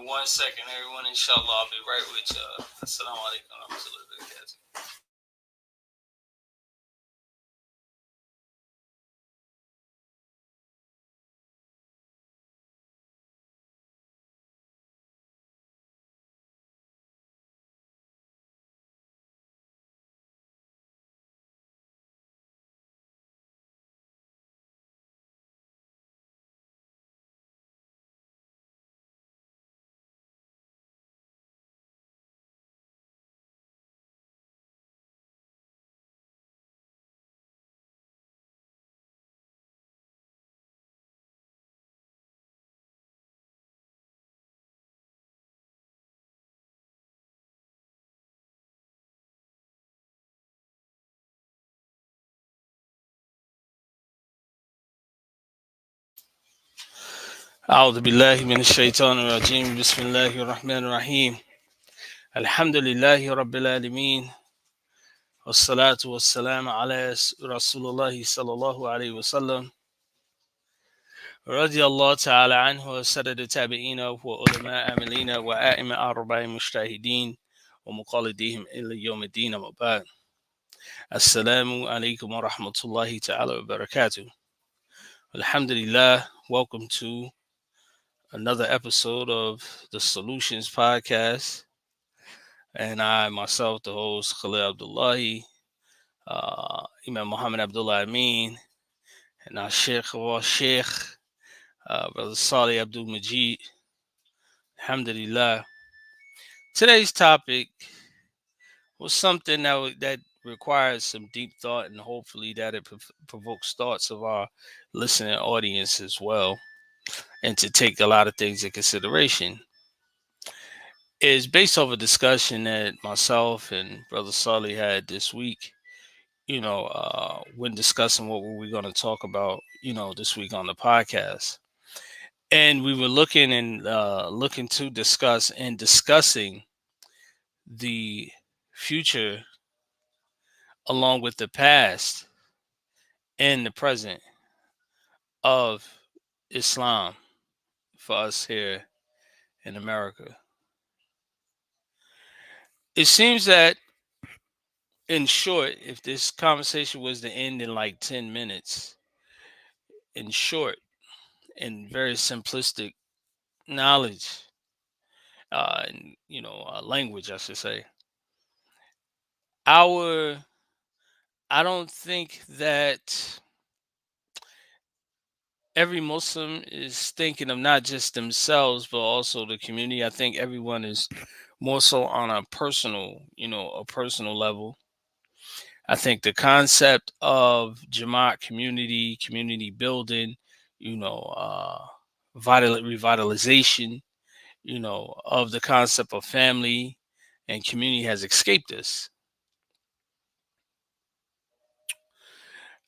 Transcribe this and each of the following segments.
me 1 second, everyone. Inshallah, I'll be right with you. Assalamu alaikum wa rahmatullahi wa barakatuh. أعوذ بالله من الشيطان الرجيم بسم الله الرحمن الرحيم الحمد لله رب العالمين والصلاة والسلام على رسول الله صلى الله عليه وسلم رضي الله تعالى عنه وسدد التابعين وعلماء عاملين وآئمة أربع مجتهدين ومقلديهم إلى يوم الدين وبعد السلام عليكم ورحمة الله تعالى وبركاته. Alhamdulillah, welcome to another episode of the Soullutionz podcast. And I myself, the host, Khalil Abdullahi, Imam Muhammad Abdullah Ameen, and our Sheikh of our Sheikh, Brother Saleh Abdul Mujeeb. Alhamdulillah. Today's topic was something that requires some deep thought, and hopefully that it provokes thoughts of our listening audience as well, and to take a lot of things in consideration. Is based off a discussion that myself and Brother Saleh had this week, when discussing what were we going to talk about, this week on the podcast. And we were looking to discuss and discussing the future along with the past and the present of Islam for us here in America. It seems that, in short, if this conversation was to end in like 10 minutes, in short, in very simplistic knowledge, language, I should say, our I don't think that every Muslim is thinking of not just themselves but also the community. I think everyone is more so on a personal level. I think the concept of Jamaat community building, you know, revitalization, of the concept of family and community has escaped us.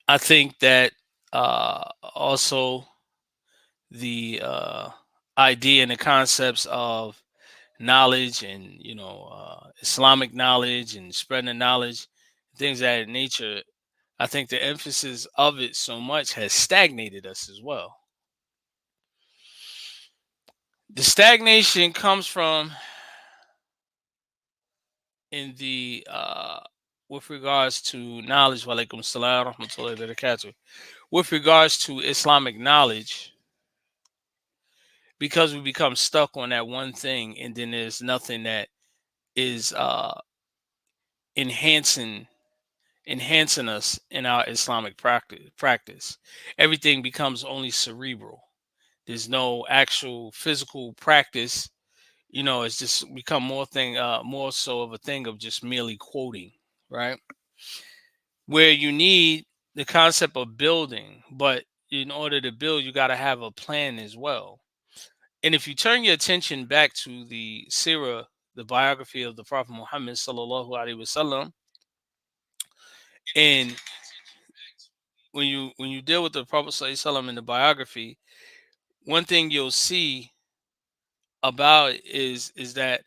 I think that also the idea and the concepts of knowledge and Islamic knowledge and spreading the knowledge, things of that nature. I think the emphasis of it so much has stagnated us as well. The stagnation comes from in the with regards to knowledge. Walaikum salam rahmatullahi wa barakatuh. With regards to Islamic knowledge, because we become stuck on that one thing, and then there's nothing that is enhancing enhancing us in our Islamic practice. Everything becomes only cerebral. There's no actual physical practice. It's just become more so of a thing of just merely quoting, right? Where you need the concept of building, but in order to build, you got to have a plan as well. And if you turn your attention back to the Sirah, the biography of the Prophet Muhammad sallallahu alaihi wasallam, and when you deal with the Prophet sallallahu alaihi wasallam in the biography, one thing you'll see about it is that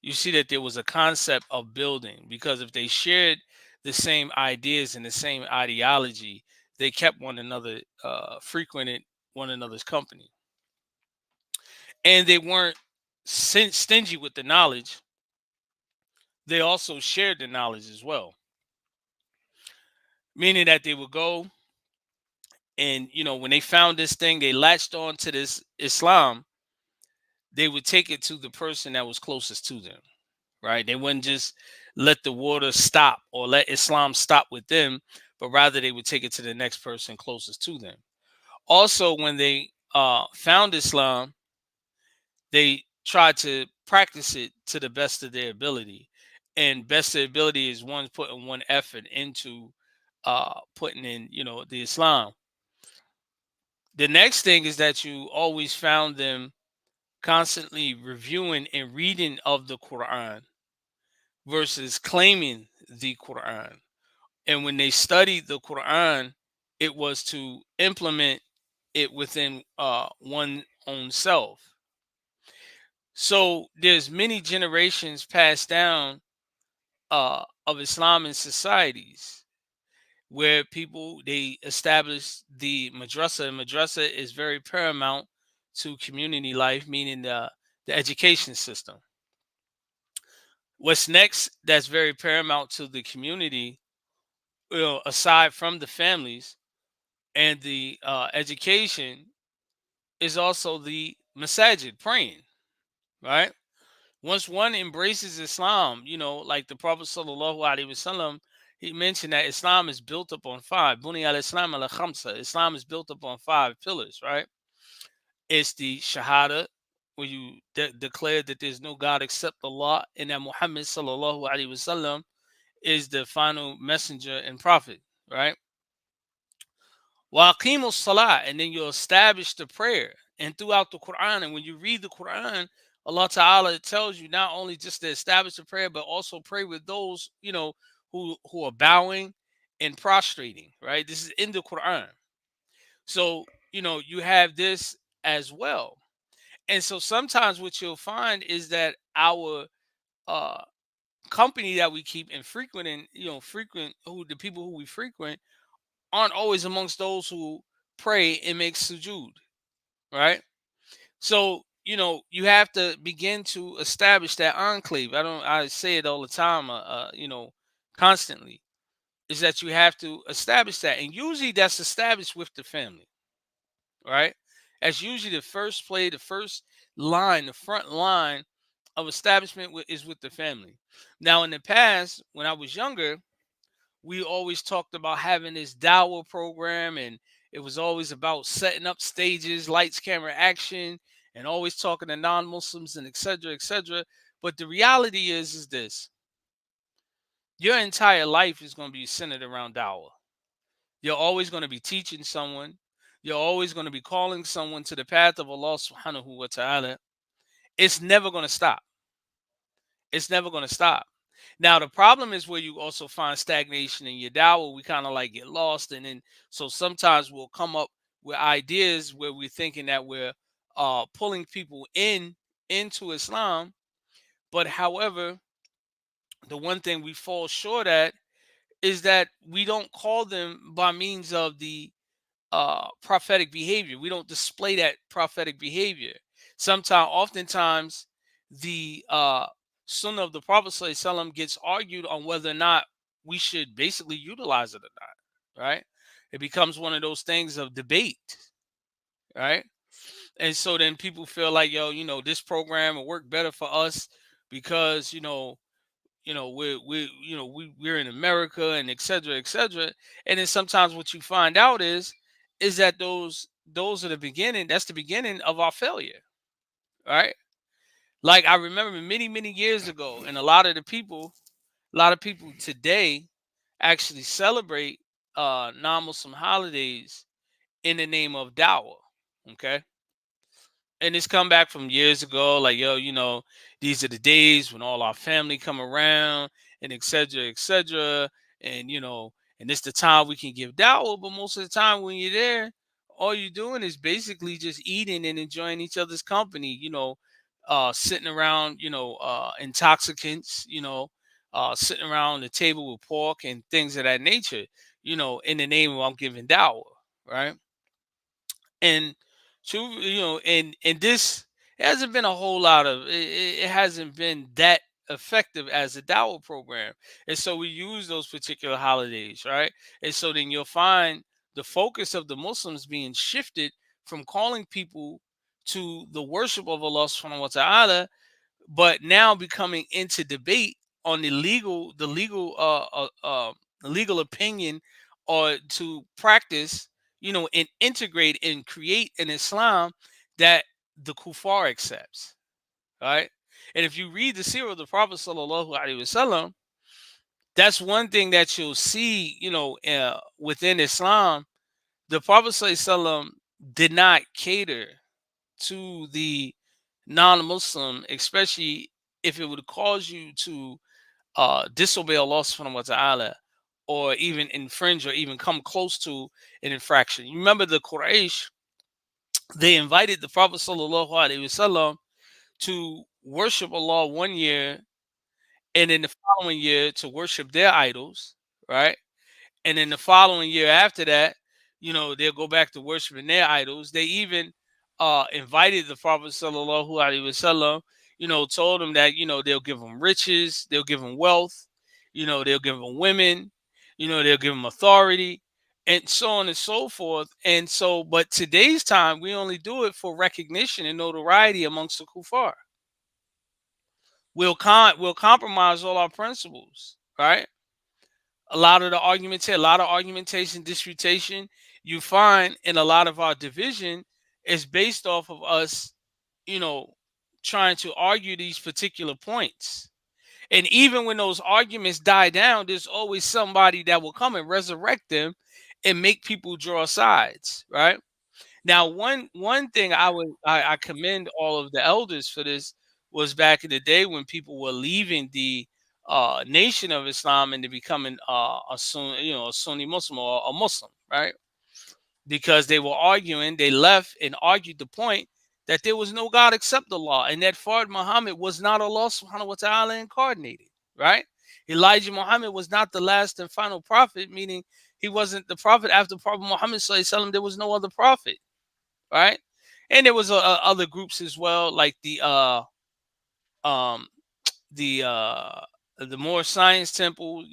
you see that there was a concept of building, because if they shared the same ideas and the same ideology, they kept one another, frequented one another's company, and they weren't stingy with the knowledge, they also shared the knowledge as well. Meaning that they would go and, when they found this thing, they latched on to this Islam, they would take it to the person that was closest to them, right? They wouldn't just let the water stop or let Islam stop with them, but rather they would take it to the next person closest to them. Also, when they found Islam, they tried to practice it to the best of their ability. And best of their ability is one putting one effort into putting in, the Islam. The next thing is that you always found them constantly reviewing and reading of the Quran versus claiming the Quran. And when they studied the Quran, it was to implement it within one own self. So there's many generations passed down of Islam in societies where people they establish the madrasa. And madrasa is very paramount to community life, meaning the education system. What's next that's very paramount to the community, aside from the families and the education, is also the masajid praying, right? Once one embraces Islam, like the Prophet Sallallahu Alaihi Wasallam, he mentioned that Islam is built upon five. Buni al Islam al khamsa. Islam is built upon five pillars, right? It's the Shahada, where you declare that there's no God except Allah, and that Muhammad Sallallahu Alaihi Wasallam is the final messenger and prophet, right? Waqimus salah, and then you establish the prayer. And throughout the Quran, and when you read the Quran, Allah Ta'ala tells you not only just to establish the prayer, but also pray with those, who are bowing and prostrating, right? This is in the Quran. So, you have this as well. And so sometimes what you'll find is that our uh company that we keep and frequent who the people who we frequent aren't always amongst those who pray and make sujood, right? So, you have to begin to establish that enclave. I say it all the time, constantly, is that you have to establish that. And usually that's established with the family, right? That's usually the first play, the first line, the front line of establishment is with the family. Now, in the past, when I was younger, we always talked about having this dawah program, and it was always about setting up stages, lights, camera, action, and always talking to non-Muslims and etc. etc. But the reality is this: your entire life is going to be centered around dawah. You're always going to be teaching someone. You're always going to be calling someone to the path of Allah Subhanahu wa Taala. It's never going to stop. It's never going to stop. Now the problem is where you also find stagnation in your dawah. We kind of like get lost, and then so sometimes we'll come up with ideas where we're thinking that we're pulling people into Islam, but however, the one thing we fall short at is that we don't call them by means of the prophetic behavior. We don't display that prophetic behavior. Oftentimes, the sunnah of the Prophet ﷺ gets argued on whether or not we should basically utilize it or not. Right? It becomes one of those things of debate. Right? And so then people feel like, yo, this program will work better for us because we're in America and et cetera, et cetera. And then sometimes what you find out is that those are the beginning. That's the beginning of our failure, right? Like I remember many many years ago, and a lot of people today actually celebrate non-Muslim holidays in the name of dawah. Okay, and it's come back from years ago, like, yo, these are the days when all our family come around and et cetera, et cetera. And and it's the time we can give dawah, but most of the time when you're there, all you're doing is basically just eating and enjoying each other's company, sitting around, intoxicants, sitting around the table with pork and things of that nature, in the name of I'm giving dawah, right? And so and it hasn't been a whole lot of it hasn't been that effective as a dawah program. And so we use those particular holidays, right? And so then you'll find the focus of the Muslims being shifted from calling people to the worship of Allah subhanahu wa ta'ala, but now becoming into debate on the legal opinion, or to practice, and integrate and create an Islam that the kuffar accepts, right? And if you read the seerah of the Prophet sallallahu alaihi wasallam, that's one thing that you'll see, within Islam. The Prophet sallallahu alaihi wasallam did not cater to the non-Muslim, especially if it would cause you to disobey Allah subhanahu wa ta'ala, or even infringe or even come close to an infraction. You remember the Quraysh, they invited the Prophet sallallahu alaihi wasallam to worship Allah one year, and in the following year to worship their idols, right? And then the following year after that, they'll go back to worshiping their idols. They even invited the Prophet sallallahu alaihi wasallam, told him that they'll give him riches, they'll give him wealth, they'll give him women, they'll give him authority, and so on and so forth. And so, but today's time, we only do it for recognition and notoriety amongst the kuffar. We'll compromise all our principles, right? A lot of argumentation, disputation you find in a lot of our division is based off of us, you know, trying to argue these particular points. And even when those arguments die down, there's always somebody that will come and resurrect them and make people draw sides, right? Now, one thing I commend all of the elders for this was back in the day when people were leaving the nation of Islam and to becoming a Sunni Muslim or a Muslim, right? Because they were arguing, they left and argued the point that there was no God except Allah, and that Fard Muhammad was not Allah subhanahu wa ta'ala incarnated, right? Elijah Muhammad was not the last and final prophet, meaning he wasn't the prophet after Prophet Muhammad sallallahu alaihi wasallam. There was no other prophet, right? And there was other groups as well, like um the more science temple,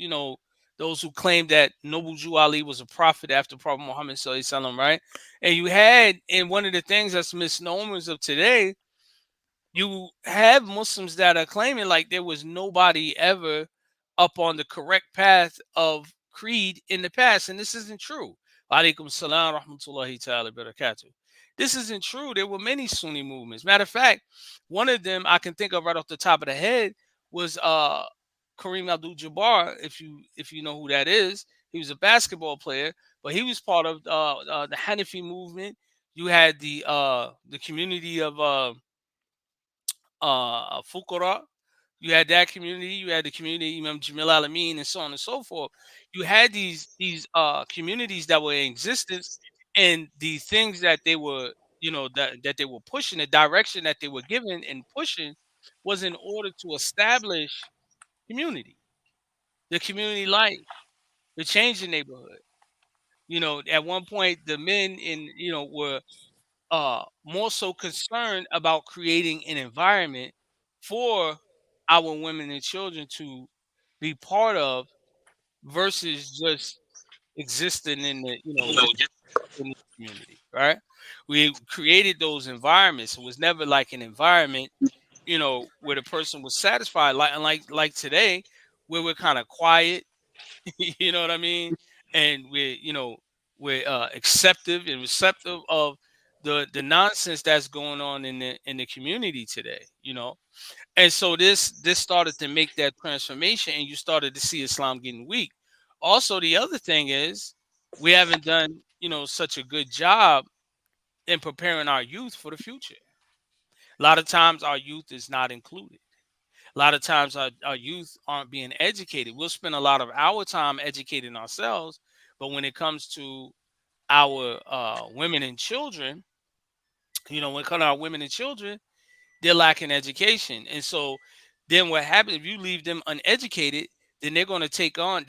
those who claimed that Noble Jew Ali was a prophet after Prophet Muhammad sallallahu alaihi wasallam, right? And you had, and one of the things that's misnomers of today, you have Muslims that are claiming like there was nobody ever up on the correct path of creed in the past, and this isn't true. Alaikum salam rahmatullahi ta'ala barakatuh. This isn't true. There were many Sunni movements. Matter of fact, one of them I can think of right off the top of the head was Kareem Abdul-Jabbar. If you know who that is, he was a basketball player, but he was part of the Hanafi movement. You had the community of Fuqara. You had that community. You had the community Imam Jamil Ameen, and so on and so forth. You had these communities that were in existence, and the things that they were, that they were pushing, the direction that they were giving and pushing, was in order to establish community, the community life, the change in neighborhood. At one point, the men were more so concerned about creating an environment for our women and children to be part of, versus just existing in the just in the community, right? We created those environments. It was never like an environment, where the person was satisfied, like today, where we're kind of quiet. You know what I mean? And we're acceptive and receptive of the nonsense that's going on in the community today. And so this started to make that transformation, and you started to see Islam getting weak. Also, the other thing is, we haven't done such a good job in preparing our youth for the future. A lot of times our youth is not included. A lot of times our youth aren't being educated. We'll spend a lot of our time educating ourselves, but when it comes to our women and children, when it comes to our women and children, they're lacking education. And so then what happens if you leave them uneducated, then they're going to take on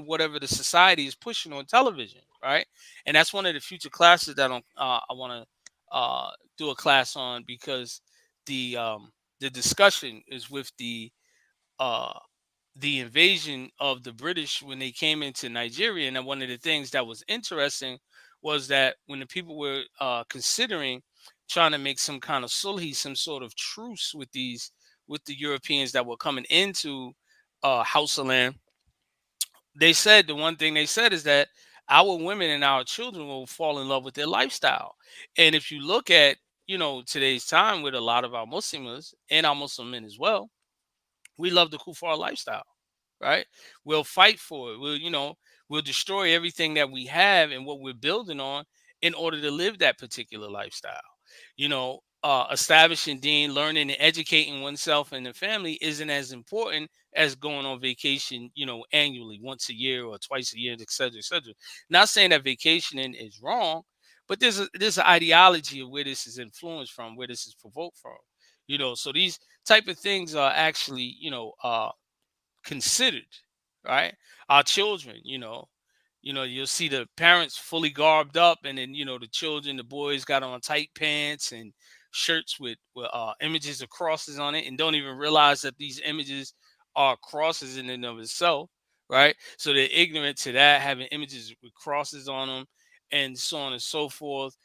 whatever the society is pushing on television, right? And that's one of the future classes that I want to do a class on, because the um, the discussion is with uh, the invasion of the British when they came into Nigeria. And one of the things that was interesting was that when the people were considering trying to make some kind of sulhi, some sort of truce with the Europeans that were coming into Hausa land, they said, the one thing they said is that our women and our children will fall in love with their lifestyle. And if you look at, today's time with a lot of our Muslims and our Muslim men as well, we love the kuffar lifestyle, right? We'll fight for it. We'll destroy everything that we have and what we're building on in order to live that particular lifestyle. Establishing deen, learning and educating oneself and the family isn't as important as going on vacation, annually, once a year or twice a year, et cetera, et cetera. Not saying that vacationing is wrong, but there's an ideology of where this is influenced from, where this is provoked from. So these type of things are actually, considered, right? Our children, you'll see the parents fully garbed up, and then the children, the boys got on tight pants and shirts with images of crosses on it, and don't even realize that these images are crosses in and of itself, right? So they're ignorant to that, having images with crosses on them, and so on and so forth.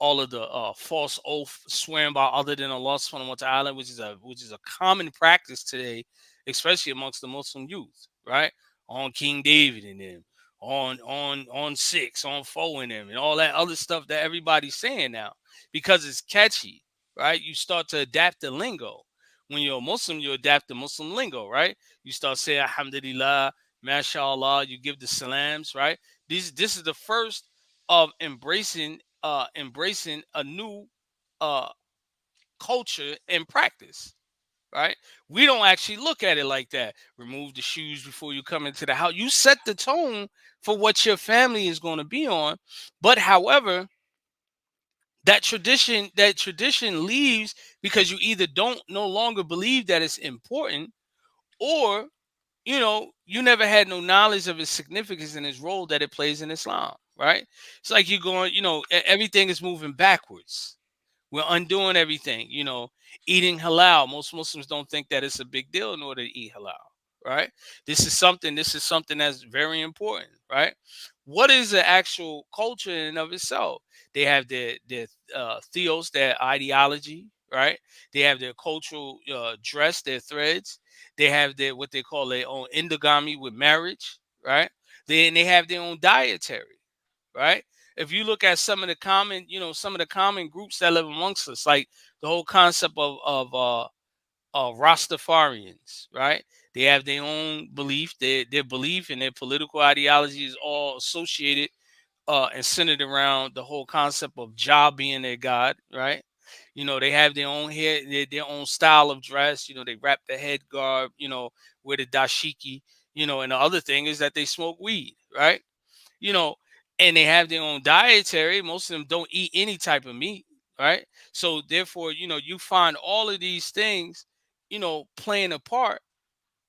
All of the false oath swearing by other than Allah subhanahu wa ta'ala, which is a common practice today, especially amongst the Muslim youth, right? On King David and them, on six, on four and them, and all that other stuff that everybody's saying now because it's catchy, right? You start to adapt the lingo. When you're a Muslim, you adapt the Muslim lingo, right? You start saying Alhamdulillah, MashaAllah, you give the salams, right? This is the first of embracing a new uh culture and practice, right? We don't actually look at it like that. Remove the shoes before you come into the house. You set the tone for what your family is going to be on. But however, that tradition leaves because you either don't no longer believe that it's important, or you never had no knowledge of its significance and its role that it plays in Islam, right? It's like you're going, everything is moving backwards. We're undoing everything, eating halal. Most Muslims don't think that it's a big deal in order to eat halal, right? This is something that's very important, right? What is the actual culture in and of itself? They have their theos, their ideology, right? They have their cultural dress, their threads. They have their what they call their own endogamy with marriage, right? They have their own dietary, right? If you look at some of the common groups that live amongst us, like the whole concept of Rastafarians, right? They have their own belief. Their belief and their political ideology is all associated and centered around the whole concept of Jah being their God, right? They have their own hair, their own style of dress. They wrap the head garb, wear the dashiki, and the other thing is that they smoke weed, right? you know, and they have their own dietary. Most of them don't eat any type of meat, right? So therefore, you find all of these things, playing a part,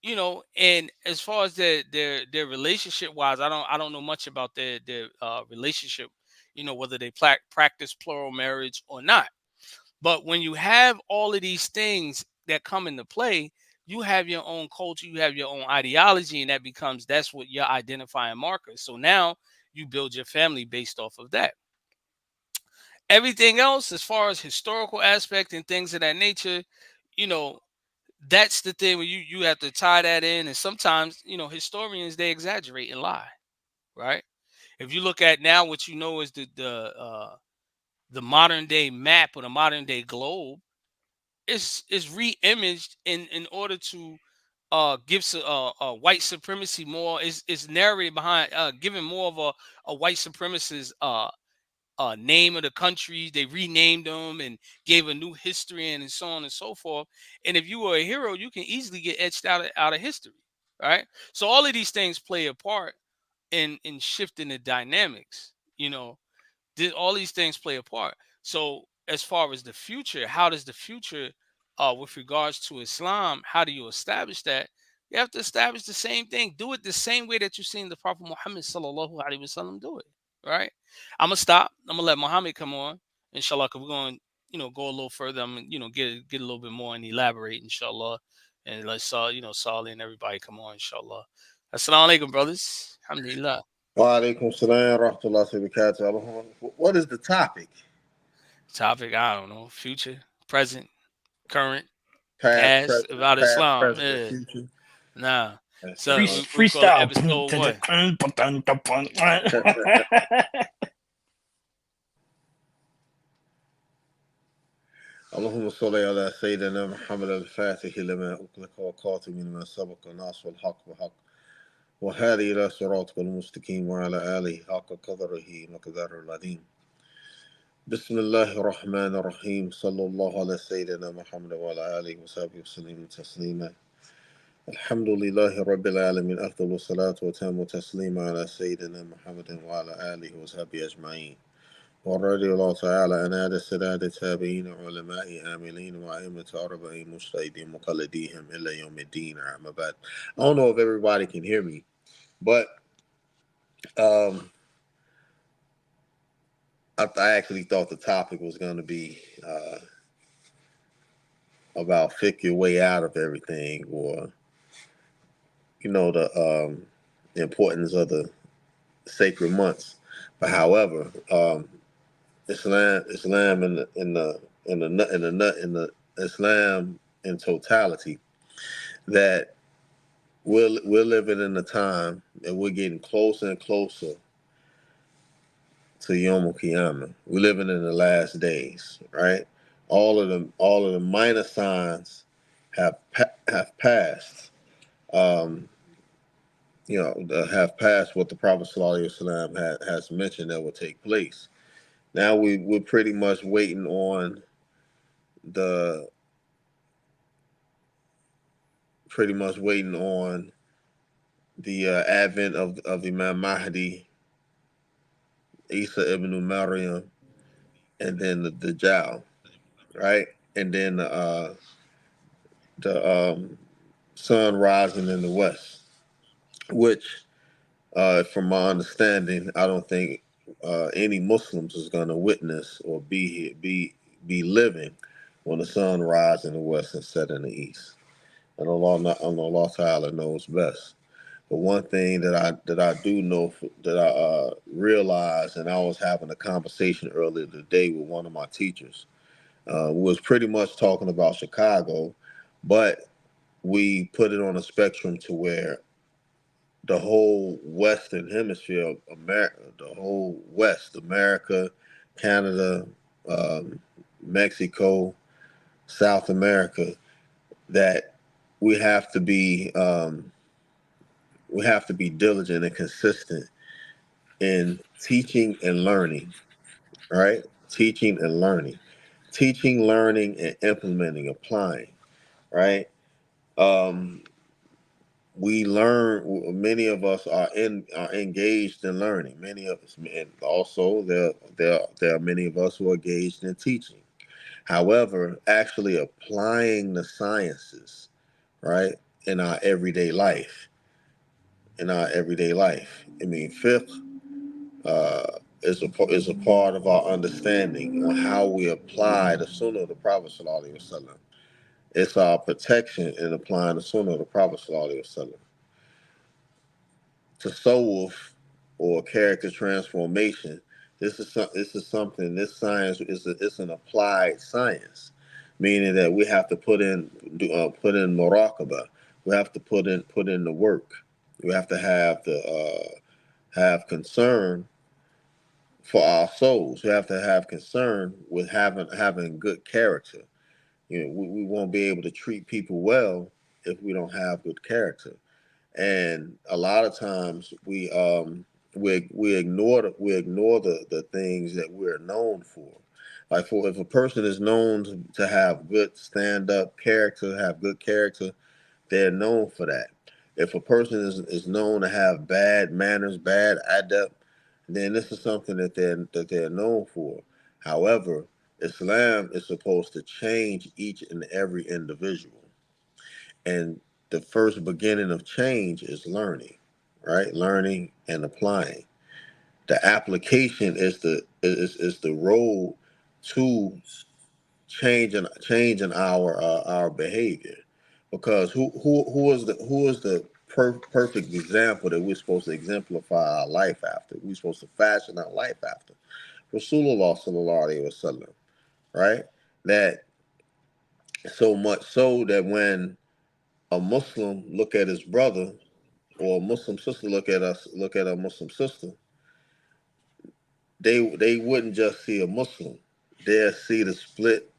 and as far as their relationship wise, I don't know much about their relationship, whether they practice plural marriage or not. But when you have all of these things that come into play, you have your own culture, you have your own ideology, and that's what your identifying marker. So now you build your family based off of that. Everything else, as far as historical aspect and things of that nature, you know, that's the thing where you have to tie that in. And sometimes, historians, they exaggerate and lie, right? If you look at now what is the modern day map or the modern day globe, is re-imaged in order to give white supremacy more, is narrated behind giving more of a white supremacist name of the country. They renamed them and gave a new history and so on and so forth. And if you were a hero, you can easily get etched out of history, right? So all of these things play a part in shifting the dynamics. All these things play a part. So as far as the future, how does the future, with regards to Islam, how do you establish that? You have to establish the same thing. Do it the same way that you've seen the Prophet Muhammad sallallahu alaihi wasallam do it. right? I'm gonna stop. I'm gonna let Muhammad come on, inshallah. Cause we're going, go a little further. I'm gonna, get a little bit more and elaborate, inshallah. And let's Saleh and everybody come on, inshallah. Assalamu alaikum, brothers. Alhamdulillah. Wa alaikum salam wa rahmatullahi wa barakatuh. What is the topic? Topic, I don't know. Future, present, current, past, about Past, Islam. present, and Yeah. future. Nah. That's So fine. we call it Freestyle. episode one. اللهم صل على سيدنا محمد الفاتح لما أغلق والخاتم لما سبق ناصر الحق بحق وهذه إلى صراطك المستقيم وعلى آله حق قدره مقدار العظيم. بسم الله الرحمن الرحيم. صلى الله على سيدنا محمد وعلى آله وصحبه وسلم تسليما. الحمد لله رب العالمين. أفضل الصلاة وتم تسليما على سيدنا محمد وعلى آله وصحبه أجمعين. ورضي الله تعالى عن هذا السادة التابعين علماء عاملين وأئمة أربعين مجتهدين مقلديهم إلى يوم الدين. أما بعد, I don't know if everybody can hear me, but um, I actually thought the topic was going to be about figure your way out of everything, or the importance of the sacred months. But however, Islam in the Islam in totality, that we're living in a time and we're getting closer and closer to Yom Kippur. We're living in the last days, right? All of the minor signs have passed. Um, have passed what the Prophet ﷺ has mentioned that will take place. Now we're pretty much waiting on the advent of Imam Mahdi, Isa ibn Maryam, and then the Dajjal, right? And then the sun rising in the west, which, from my understanding, I don't think any Muslims is going to witness or be living when the sun rises in the west and set in the east. And Allah Ta'ala knows best. But one thing that I do know, that I realized, and I was having a conversation earlier today with one of my teachers, was pretty much talking about Chicago, but we put it on a spectrum to where the whole Western Hemisphere of America, the whole West, America, Canada, um, Mexico, South America, that we have to be diligent and consistent in teaching and learning, right? Teaching, learning, and implementing, applying, right? Um, we learn. Many of us are engaged in learning. Many of us, and also there are many of us who are engaged in teaching. However, actually applying the sciences, right, in our everyday life, I mean, fiqh is a part of our understanding on how we apply the Sunnah of the Prophet Sallallahu Alaihi Wasallam. It's our protection in applying the Sunnah of the Prophet Sallallahu Alaihi Wasallam. Tasawwuf, or character transformation. This is something. This science it's an applied science, meaning that we have to put in muraqabah. We have to put in the work. We have to have concern for our souls. We have to have concern with having good character. We won't be able to treat people well if we don't have good character. And a lot of times we ignore the things that we're known for. Like, for if a person is known to have good stand up character, have good character, they're known for that. If a person is known to have bad manners, bad adab, then this is something that they're known for. However, Islam is supposed to change each and every individual. And the first beginning of change is learning, right? Learning and applying. The application is the road to changing our behavior. Because who is the perfect example that we're supposed to exemplify our life after? We're supposed to fashion our life after Rasulullah sallallahu alaihi wasallam, right? That so much so that when a Muslim look at his brother, or a Muslim sister look at a Muslim sister, they wouldn't just see a Muslim. They'll see the split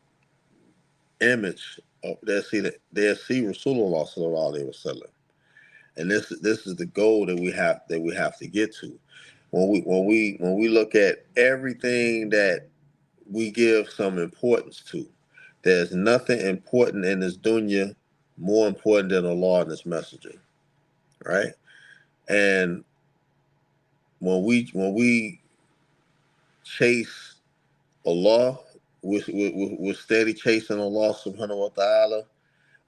image of they'll see Rasulullah sallallahu alaihi wasallam. And this is the goal that we have to get to. When we look at everything that we give some importance to, there's nothing important in this dunya more important than Allah and His Messenger, right? And when we chase Allah, we're steady chasing Allah subhanahu wa ta'ala.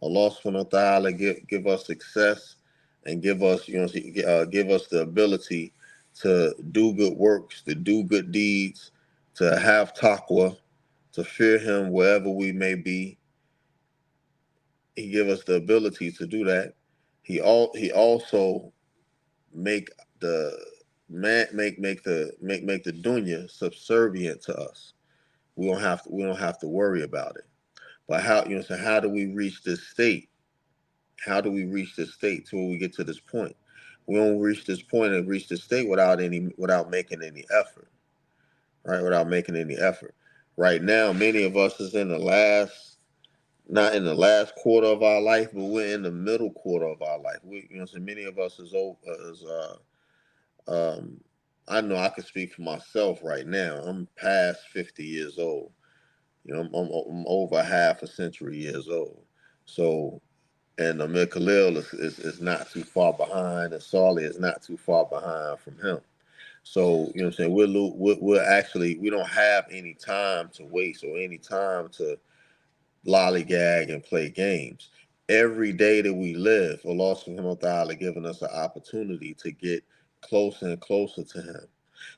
Allah subhanahu wa ta'ala give us success and give us, give us the ability to do good works, to do good deeds, to have taqwa, to fear Him wherever we may be. He give us the ability to do that. He also make the make the dunya subservient to us. We don't have to worry about it. But so how do we reach this state? How do we reach this state to where we get to this point? We don't reach this point and reach this state without making any effort, right? Without making any effort. Right now, many of us is in the last, not in the last quarter of our life, but we're in the middle quarter of our life. So many of us um, I know I can speak for myself right now. I'm past 50 years old. I'm over half a century years old. So, and Amir Khalil is not too far behind, and Saleh is not too far behind from him. So, what I'm saying, we're actually, we don't have any time to waste or any time to lollygag and play games. Every day that we live, Allah subhanahu wa ta'ala giving us an opportunity to get closer and closer to Him.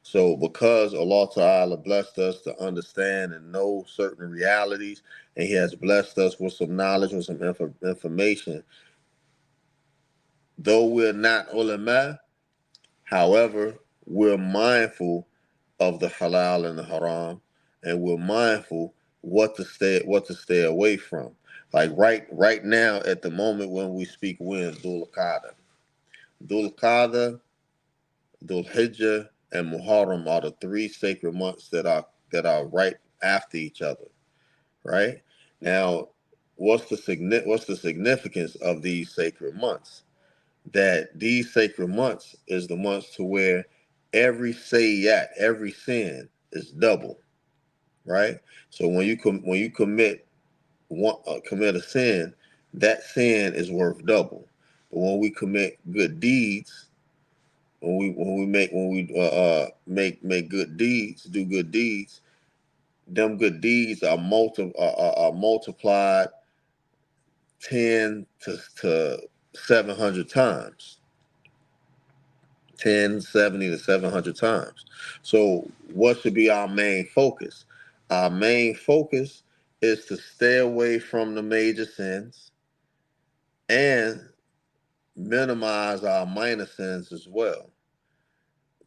So because Allah Ta'ala blessed us to understand and know certain realities, and He has blessed us with some knowledge, with some information, though we're not ulama, however, we're mindful of the halal and the haram, and we're mindful what to stay away from. Like right now, at the moment when we speak, we're in Dhul Qa'dah. Dhul Qa'dah, Dhul Hijjah, and Muharram are the three sacred months that are right after each other. Right now, what's the significance of these sacred months? That these sacred months is the months to where every sayyat, every sin is double, right? So when you commit a sin, that sin is worth double. But when we commit good deeds, when we make good deeds, do good deeds, them good deeds are multiplied 10 to 700 times. 10, 70 to 700 times. So what should be our main focus? Our main focus is to stay away from the major sins and minimize our minor sins as well,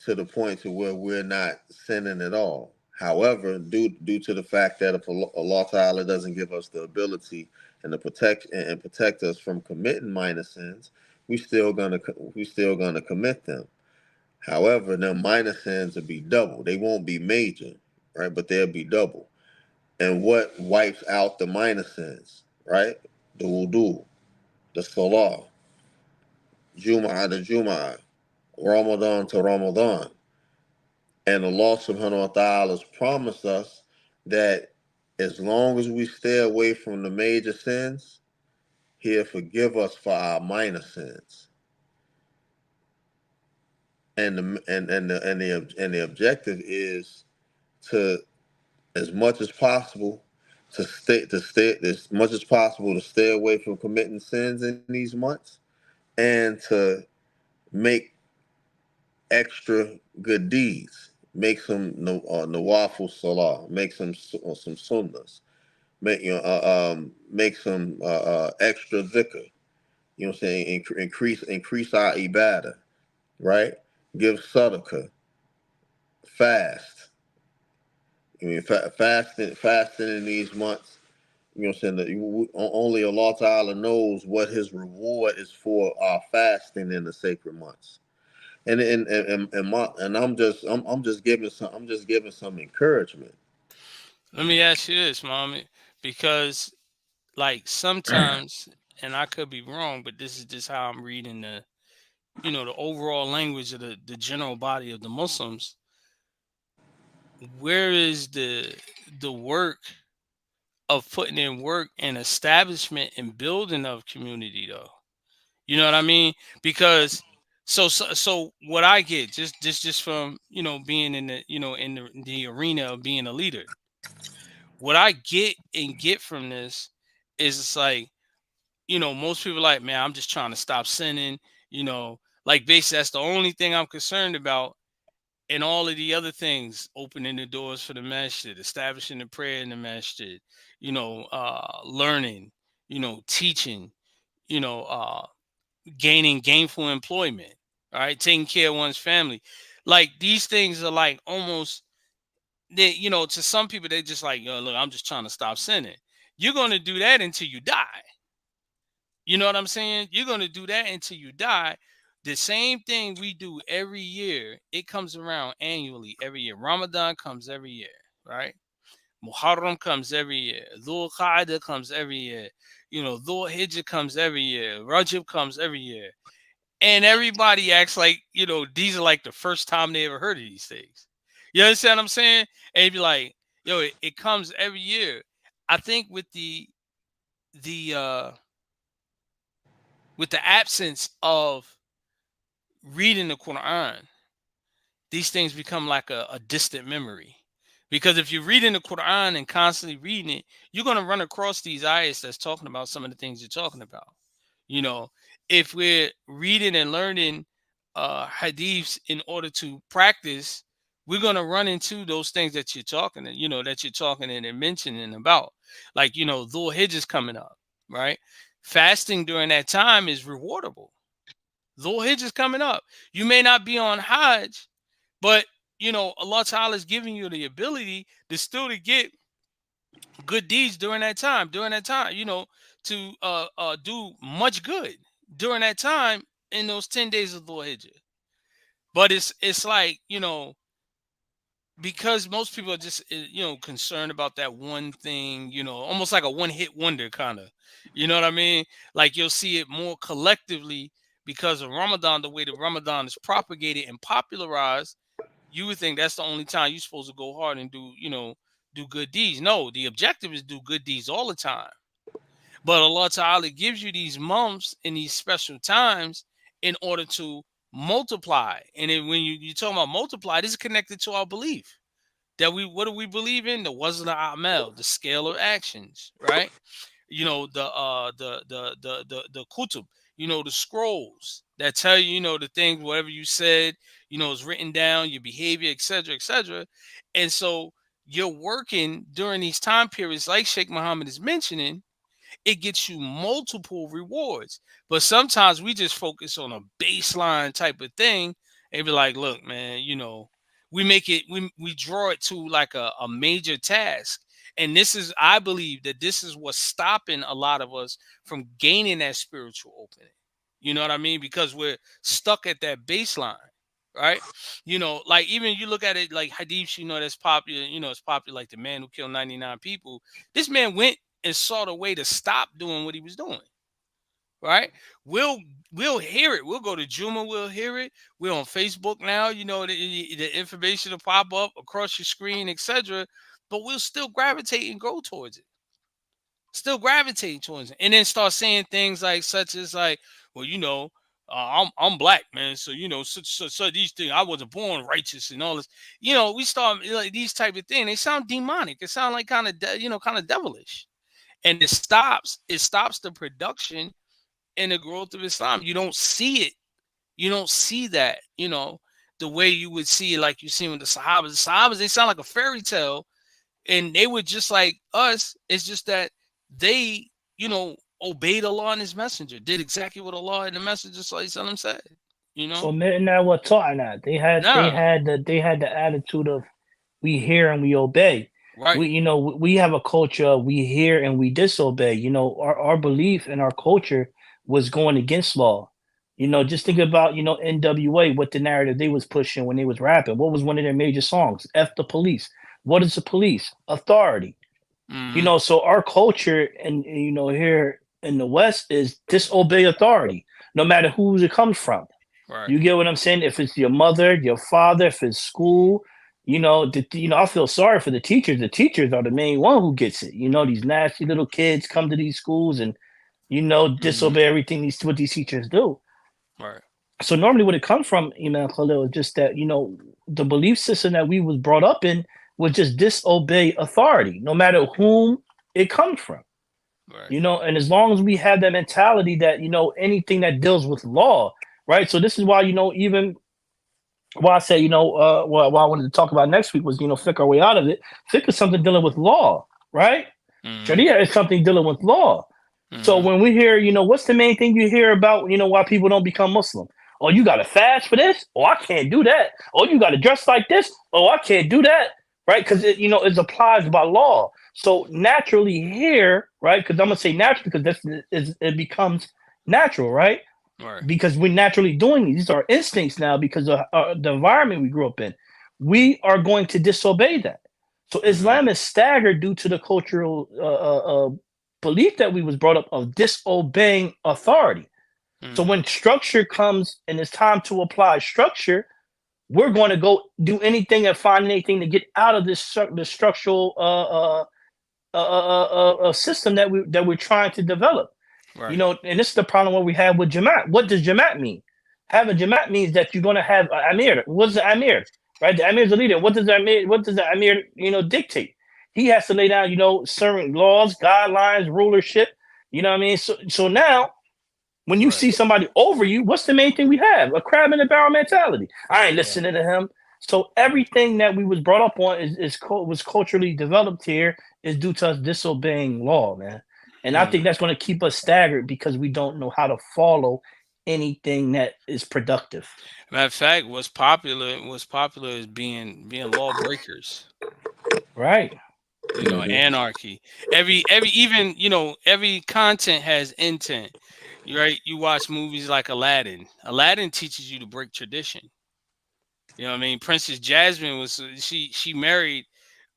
to the point to where we're not sinning at all. However, due to the fact that if Allah Ta'ala doesn't give us the ability and the protect us from committing minor sins, we still gonna commit them. However, the minor sins will be double. They won't be major, right? But they'll be double. And what wipes out the minor sins, right? The wudu, the salah, Jum'ah to Jum'ah, Ramadan to Ramadan. And Allah subhanahu wa ta'ala has promised us that as long as we stay away from the major sins, He'll forgive us for our minor sins. And the objective is to, as much as possible, to stay as much as possible to stay away from committing sins in these months, and to make extra good deeds. Make some nawafil salah. Make some sunnahs. Make some extra dhikr. You know what I'm saying? Increase our ibadah, right? Give sadaqah, fast. I mean, fasting in these months. You know what I'm saying? Only Allah Ta'ala knows what His reward is for our fasting in the sacred months. I'm just giving some encouragement. Let me ask you this, mommy, because like sometimes, and I could be wrong, but this is just how I'm reading the overall language of the general body of the Muslims. Where is the work of putting in work and establishment and building of community though? You know what I mean? Because so what I get just from being in the arena of being a leader, what I get from this is it's like most people like, man, I'm just trying to stop sinning. Like basically that's the only thing I'm concerned about. And all of the other things, opening the doors for the masjid, establishing the prayer in the masjid, learning, teaching, you know, uh, gaining gainful employment, all right, taking care of one's family. Like these things are like almost they, to some people they just like, yo, look, I'm just trying to stop sinning. You're gonna do that until you die. You know what I'm saying? You're gonna do that until you die. The same thing we do every year, it comes around annually every year. Ramadan comes every year, right? Muharram comes every year. Dhul Qaeda comes every year. Dhul Hijjah comes every year. Rajab comes every year. And everybody acts like, these are like the first time they ever heard of these things. You understand what I'm saying? And you'd be like, yo, it comes every year. I think the with the absence of reading the Quran, these things become like a distant memory. Because if you're reading the Quran and constantly reading it, you're going to run across these ayahs that's talking about some of the things you're talking about. You know, if we're reading and learning hadiths in order to practice, we're going to run into those things that you're talking and mentioning about. Like, Dhul Hijjah is coming up, right? Fasting during that time is rewardable. Dhul Hijjah is coming up. You may not be on Hajj, but Allah Ta'ala is giving you the ability to still to get good deeds during that time. During that time, to do much good during that time in those 10 days of Dhul Hijjah. But it's like because most people are just concerned about that one thing, almost like a one hit wonder kind of. You know what I mean? Like you'll see it more collectively because of Ramadan, the way that Ramadan is propagated and popularized. You would think that's the only time you're supposed to go hard and do good deeds. No, the objective is do good deeds all the time. But Allah Ta'ala gives you these months and these special times in order to multiply. And then when you talk about multiply, this is connected to our belief that what do we believe in? The wasn't amel, the scale of actions, right? The kutub, the scrolls that tell you, the things, whatever you said, is written down, your behavior, etc., etc. And so you're working during these time periods, like Sheikh Muhammad is mentioning, it gets you multiple rewards. But sometimes we just focus on a baseline type of thing and be like, look, man, we make it, we draw it to like a major task. And this is, I believe that this is what's stopping a lot of us from gaining that spiritual opening. You know what I mean? Because we're stuck at that baseline, right? Like even you look at it like hadiths, that's popular, it's popular, like the man who killed 99 people. This man went and sought a way to stop doing what he was doing. Right? We'll we'll hear it. We'll go to Juma. We'll hear it. We're on Facebook now. The information will pop up across your screen, etc. But we'll still gravitate and go towards it. Still gravitate towards it, and then start saying things like such as like, well, I'm black, man. So so these things. I wasn't born righteous and all this. We start like these type of things. They sound demonic. It sound like kind of devilish, and it stops the production and the growth of Islam. You don't see it. You don't see that. the way you would see it, like you see with the Sahabas. The Sahabas, they sound like a fairy tale, and they were just like us. It's just that they, obeyed Allah and His Messenger, did exactly what Allah and the Messenger sallallahu said. You know, So men now were taught that. nah, They had the attitude of we hear and we obey. right, We have a culture, we hear and we disobey. Our belief and our culture was going against law. Just think about, NWA, what the narrative they was pushing when they was rapping. What was one of their major songs? F the police. What is the police? Authority. mm-hmm. So our culture and here in the West is disobey authority, no matter who it comes from. Right, You get what I'm saying? If it's your mother, your father, if it's school, I feel sorry for the teachers. The teachers are the main one who gets it. These nasty little kids come to these schools and mm-hmm. disobey everything what these teachers do. Right, So normally, what it comes from, Imam Khalil, is just that the belief system that we was brought up in was just disobey authority, no matter whom it comes from. right, And as long as we have that mentality that anything that deals with law, right? So this is why even why I say what I wanted to talk about next week was fiqh our way out of it. Fiqh is something dealing with law, right? mm-hmm. Sharia is something dealing with law. So Mm-hmm. when we hear, what's the main thing you hear about, why people don't become Muslim? Oh, you got to fast for this? Oh, I can't do that. Oh, you got to dress like this? Oh, I can't do that. Right? Because it applies by law. So naturally here, right? Because I'm gonna say naturally because it becomes natural, right? Right, Because we're naturally doing these are instincts now because of the environment we grew up in. We are going to disobey that. So mm-hmm. Islam is staggered due to the cultural belief that we was brought up of disobeying authority. So Mm-hmm. when structure comes and it's time to apply structure, we're going to go do anything and find anything to get out of the structural system that we're trying to develop. Right, And this is the problem what we have with Jamaat. What does Jamaat mean? Having Jamaat means that you're going to have Amir. What's the Amir? Right? The Amir is the leader. What does the Amir, dictate? He has to lay down, certain laws, guidelines, rulership. You know what I mean? So now when you right, see somebody over you, what's the main thing we have? A crab in the barrel mentality. I ain't right, listening to him. So everything that we was brought up on was culturally developed here is due to us disobeying law, man. And I think mm-hmm. that's going to keep us staggered because we don't know how to follow anything that is productive. Matter of fact, what's popular is being lawbreakers. Right. Hmm. Anarchy. Every even every content has intent. Right? You watch movies like Aladdin. Aladdin teaches you to break tradition. You know what I mean? Princess Jasmine was she married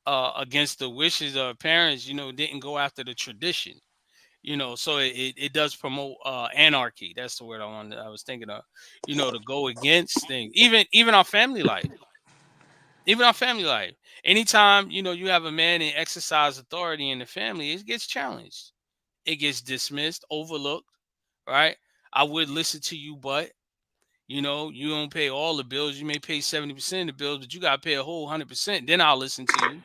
against the wishes of her parents. Didn't go after the tradition. So it does promote anarchy. That's the word I was thinking of. To go against things. Even our family life. Even our family life. Anytime you have a man and exercise authority in the family, it gets challenged. It gets dismissed, overlooked. Right? I would listen to you, but you don't pay all the bills. You may pay 70% of the bills, but you got to pay a whole 100%. Then I'll listen to you,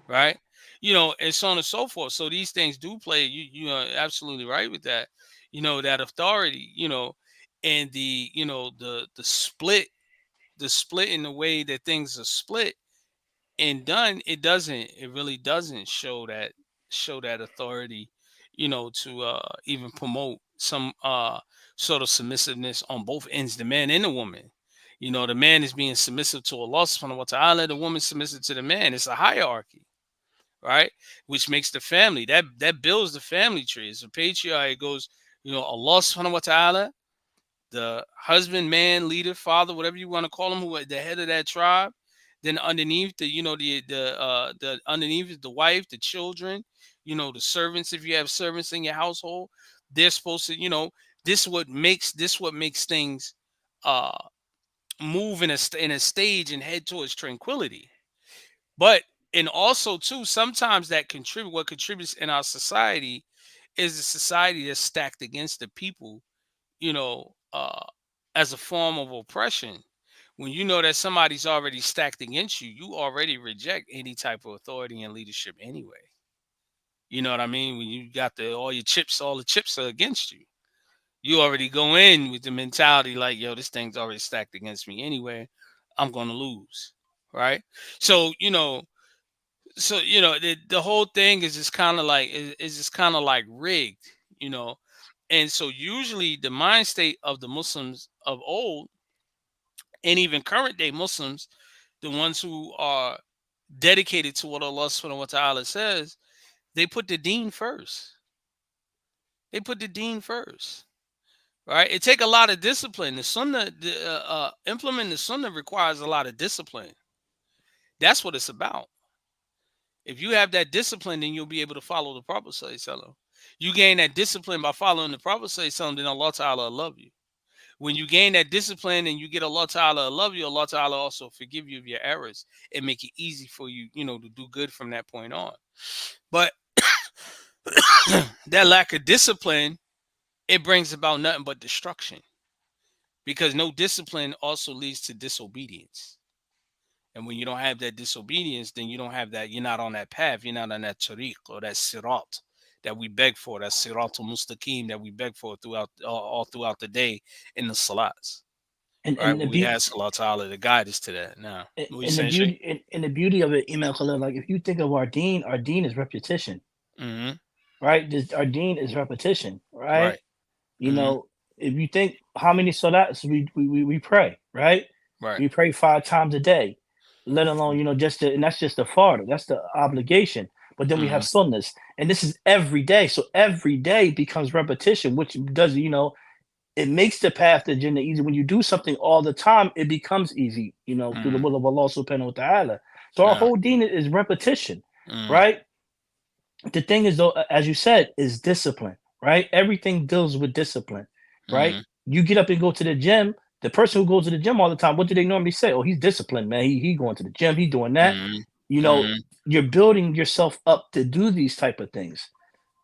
right? And so on and so forth. So these things do play. You are absolutely right with that. That authority. And the split in the way that things are split and done. It really doesn't show that authority. To even promote some sort of submissiveness on both ends, the man and the woman. The man is being submissive to Allah subhanahu wa ta'ala, the woman submissive to the man. It's a hierarchy, right? Which makes the family that builds the family tree. It's a patriarch. It goes, Allah subhanahu wa ta'ala, the husband, man, leader, father, whatever you want to call him, who are the head of that tribe. Then underneath the underneath is the wife, the children, the servants. If you have servants in your household, they're supposed to, this what makes things uh move in a stage and head towards tranquility. But and also too, sometimes what contributes in our society is a society that's stacked against the people, you know, uh, as a form of oppression. When you know that somebody's already stacked against you, you already reject any type of authority and leadership anyway. You know what I mean? When you got all the chips are against you. You already go in with the mentality like, yo, this thing's already stacked against me anyway. I'm going to lose. Right. So, the whole thing is just kind of like, is just kind of like rigged, you know. And so usually the mind state of the Muslims of old, and even current day Muslims, the ones who are dedicated to what Allah subhanahu wa ta'ala says, they put the deen first. They put the deen first. Right? It take a lot of discipline. The sunnah, implementing the sunnah requires a lot of discipline. That's what it's about. If you have that discipline, then you'll be able to follow the Prophet sallallahu alaihi wasallam. You gain that discipline by following the Prophet sallallahu alaihi wasallam, then Allah Ta'ala will love you. When you gain that discipline and you get Allah Ta'ala love you, Allah Ta'ala also forgive you of your errors and make it easy for you, to do good from that point on. But that lack of discipline, it brings about nothing but destruction, because no discipline also leads to disobedience. And when you don't have that disobedience, then you don't have that, you're not on that path, you're not on that tariq or that sirat that we beg for, that siratul mustaqim that we beg for throughout all throughout the day in the salats. Right? and the We beauty ask Allah Ta'ala to guide us to that. Now, what you and the saying, Shay? beauty and the beauty of it, Imam Khalil, like if you think of our deen is repetition, Mm-hmm. right? Our deen is repetition, right? Right. You Mm-hmm. know, if you think how many salats we pray, right? Right. We pray 5 times a day, let alone, and that's just the farther, that's the obligation. But then we have Mm-hmm. sunnahs, and this is every day. So every day becomes repetition, which does, it makes the path to Jannah easy. When you do something all the time, it becomes easy, through the Mm-hmm. will of Allah subhanahu wa ta'ala. So our Nah. whole deen is repetition, Mm-hmm. right? The thing is, though, as you said, is discipline, right? Everything deals with discipline, right? Mm-hmm. You get up and go to the gym. The person who goes to the gym all the time, what do they normally say? Oh, he's disciplined, man. He going to the gym. He doing that. Mm-hmm. You know, Mm-hmm. you're building yourself up to do these type of things.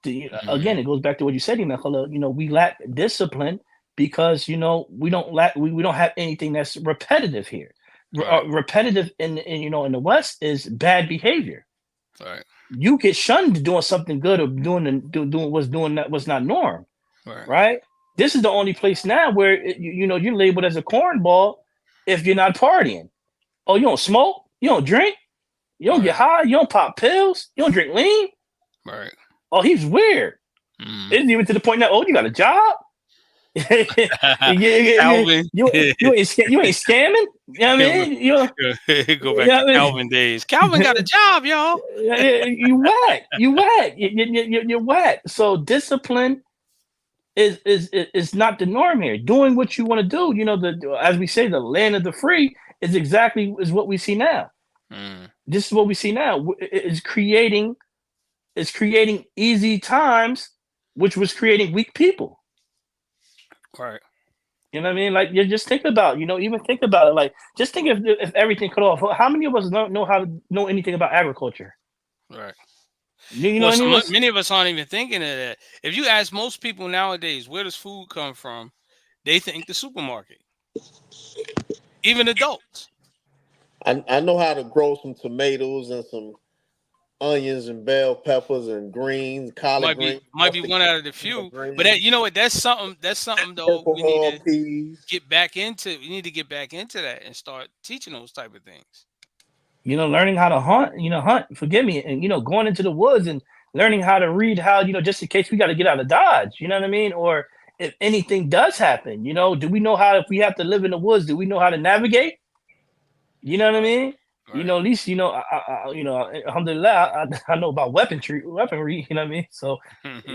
Mm-hmm. Again, it goes back to what you said, Imam Khalil. We lack discipline because we don't have anything that's repetitive here. Right. Repetitive in the West is bad behavior. Right. You get shunned doing something good or doing what's not norm, Right. right? This is the only place now where you're labeled as a cornball if you're not partying. Oh, you don't smoke, you don't drink, you don't get Right. high, you don't pop pills, you don't drink lean. Right. Oh, he's weird. Mm-hmm. It's even to the point now. Oh, you got a job? you, you, Calvin. you ain't scamming. You know what I He'll mean? go back to Calvin days. Calvin got a job, y'all. You whack. You're whack. So discipline is not the norm here. Doing what you want to do, as we say, the land of the free is what we see now. Mm. This is what we see now. It's creating easy times, which was creating weak people. Right. You know what I mean? Like you just think about, even think about it. Like just think if everything cut off. How many of us know how to know anything about agriculture? Right. You know Well, any of us? many of us aren't even thinking of that. If you ask most people nowadays, where does food come from? They think the supermarket. Even adults. I know how to grow some tomatoes and some onions and bell peppers and greens, collard Might be greens, might be one out of the few. But greens, you know what? That's something. That's something though. purple We need hull to peas. get back into. We need to get back into that and start teaching those type of things. Learning how to hunt. Hunt. Forgive me, and going into the woods and learning how to read. How just in case we got to get out of Dodge. You know what I mean? Or if anything does happen, do we know how? If we have to live in the woods, do we know how to navigate? You know what I Right. mean? Right. At least alhamdulillah, I know about weaponry. You know what I mean? So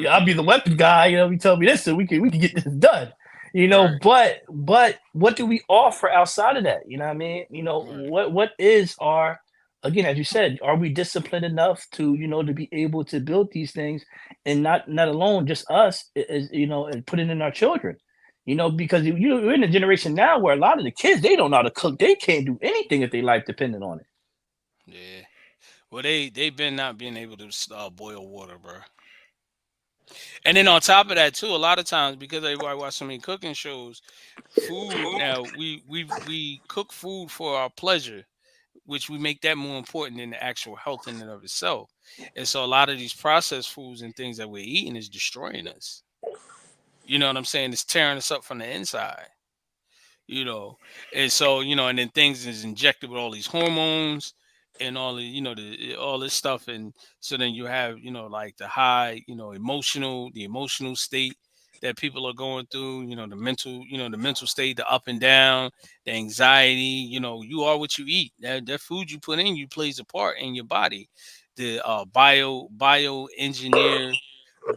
I'll be the weapon guy. You tell me this, so we can get this done. Right. But what do we offer outside of that? You know what I mean? Right. What is our, again, as you said, are we disciplined enough to to be able to build these things, and not alone just us, and put it in our children. Because we're in a generation now where a lot of the kids, they don't know how to cook. They can't do anything if their life dependent on it. Yeah. Well, they've been not being able to boil water, bro. And then on top of that too, a lot of times because everybody watch so many cooking shows, food now we cook food for our pleasure, which we make that more important than the actual health in and of itself. And so a lot of these processed foods and things that we're eating is destroying us. You know what I'm saying? It's tearing us up from the inside. you know. And so, and then things is injected with all these hormones and all the, all this stuff. And so then you have, like the high, the emotional state that people are going through, the mental state, the up and down, the anxiety. You are what you eat. That food you put in you plays a part in your body. The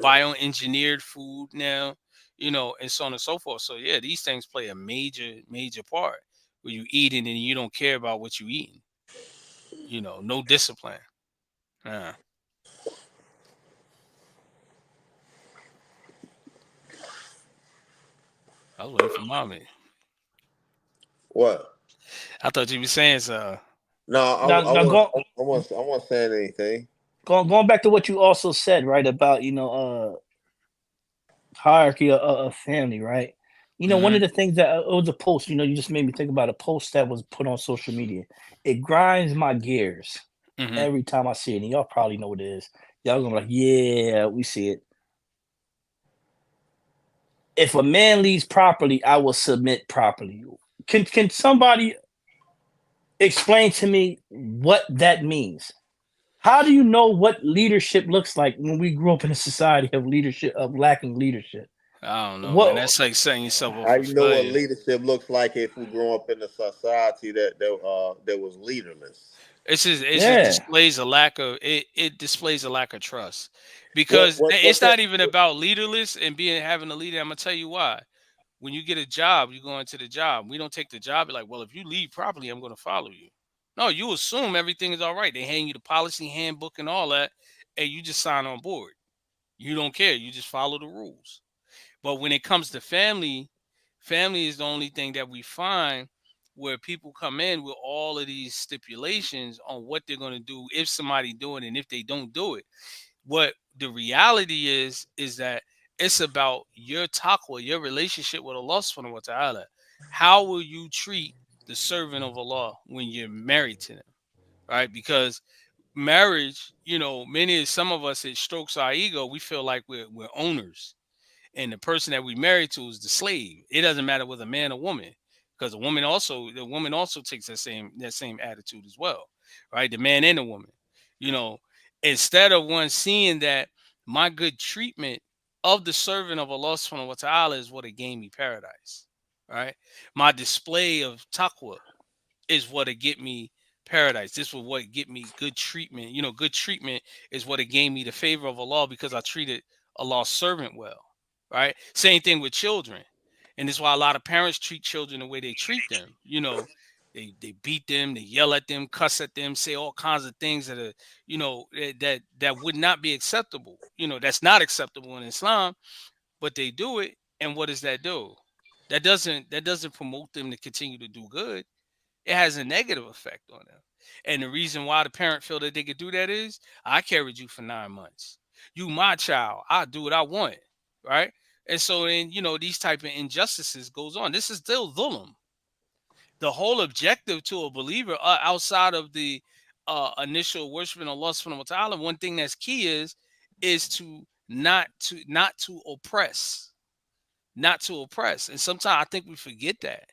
bioengineered food now, and so on and so forth. So yeah, these things play a major part where you eating and you don't care about what you eating. No discipline. Uh, I was waiting for mommy. What? I thought you were saying so. No, Now, go, I wasn't saying anything. going back to what you also said, right, about hierarchy of family, right? One Hmm. of the things that it was a post. You just made me think about a post that was put on social media. It grinds my gears Hmm. every time I see it, and y'all probably know what it is. Y'all gonna be like, yeah, we see it. If a man leads properly, I will submit properly. Can somebody explain to me what that means? How do you know what leadership looks like when we grew up in a society of leadership, of lacking leadership? I don't know, man. What? That's like setting yourself up How for you know what failure. leadership looks like if we grow up in a society that was leaderless? It just Yeah, displays a lack of it displays a lack of trust, What because what what it's can not even about leaderless and being having a leader. I'm gonna tell you why. When you get a job, you go into the job. We don't take the job. Be like, well, if you lead properly, I'm going to follow you. No, you assume everything is all right. They hand you the policy handbook and all that, and you just sign on board. You don't care. You just follow the rules. But when it comes to family, family is the only thing that we find where people come in with all of these stipulations on what they're going to do if somebody do it and if they don't do it. What the reality is that it's about your taqwa, your relationship with Allah subhanahu wa ta'ala. How will you treat the servant of Allah when you're married to them? Right? Because marriage, some of us, it strokes our ego. We feel like we're owners, and the person that we married to is the slave. It doesn't matter whether a man or woman, because the woman also takes that same attitude as well, right? The man and the woman, you know, instead of one seeing that my good treatment of the servant of Allah subhanahu wa ta'ala is what it gained me paradise, right? My display of taqwa is what'll get me paradise. This will what get me good treatment. Good treatment is what it gave me the favor of Allah because I treated Allah's servant well. Right? Same thing with children. And this is why a lot of parents treat children the way they treat them. They beat them, they yell at them, cuss at them, say all kinds of things that are, that would not be acceptable. That's not acceptable in Islam, but they do it. And what does that do? That doesn't promote them to continue to do good. It has a negative effect on them. And the reason why the parent feel that they could do that is, I carried you for 9 months. You my child. I do what I want. Right? And so then, these type of injustices goes on. This is still dhulm. The whole objective to a believer, outside of the initial worshiping Allah subhanahu wa ta'ala, one thing that's key is to not to oppress. Not to oppress. And sometimes I think we forget that.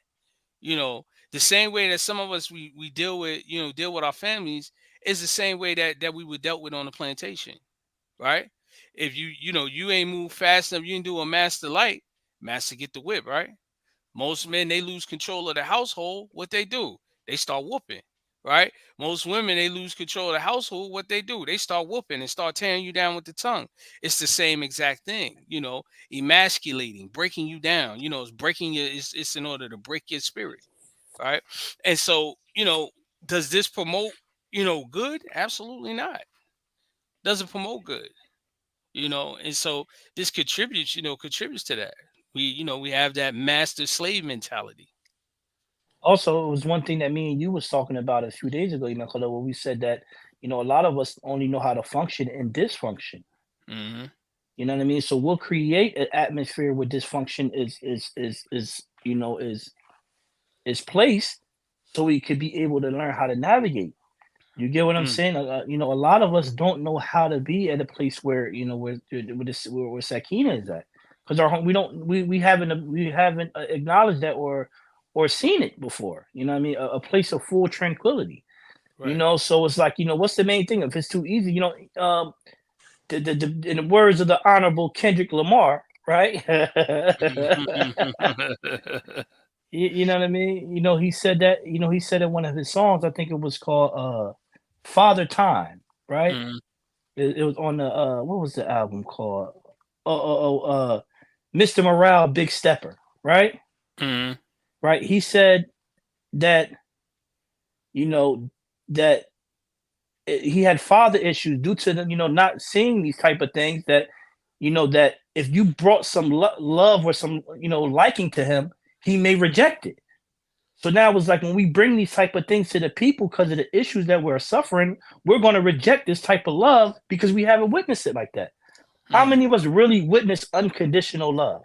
you know the same way that some of us we deal with our families is the same way that we were dealt with on the plantation, right? If you ain't move fast enough, you didn't do a master light, master get the whip, right? Most men, they lose control of the household, what they do, they start whooping, right? Most women, they lose control of the household, what they do, they start whooping and start tearing you down with the tongue. It's the same exact thing, emasculating, breaking you down. It's breaking it's in order to break your spirit, right? And so, does this promote, good? Absolutely not. Doesn't promote good, and so this contributes to that. We have that master slave mentality. also, it was one thing that me and you was talking about a few days ago, Khalil, where we said that a lot of us only know how to function in dysfunction. Hmm. You know what I mean? So we'll create an atmosphere where dysfunction is placed, so we could be able to learn how to navigate. You get what I'm Mm. saying? A lot of us don't know how to be at a place where where Sakina is at, because we haven't acknowledged that, or seen it before. You know what I mean? A place of full tranquility. You Right. know, so it's like, what's the main thing? If it's too easy, in the words of the Honorable Kendrick Lamar, right? You know what I mean? He said that. He said in one of his songs. I think it was called "Father Time," right? Mhm, It was on the what was the album called? Mr. Morale, Big Stepper, right? mhm, Right. He said that you know that he had father issues due to not seeing these type of things, that that if you brought some love or some liking to him, he may reject it. So now it's like when we bring these type of things to the people because of the issues that we're suffering, we're going to reject this type of love because we haven't witnessed it like that. How mhm, many of us really witness unconditional love?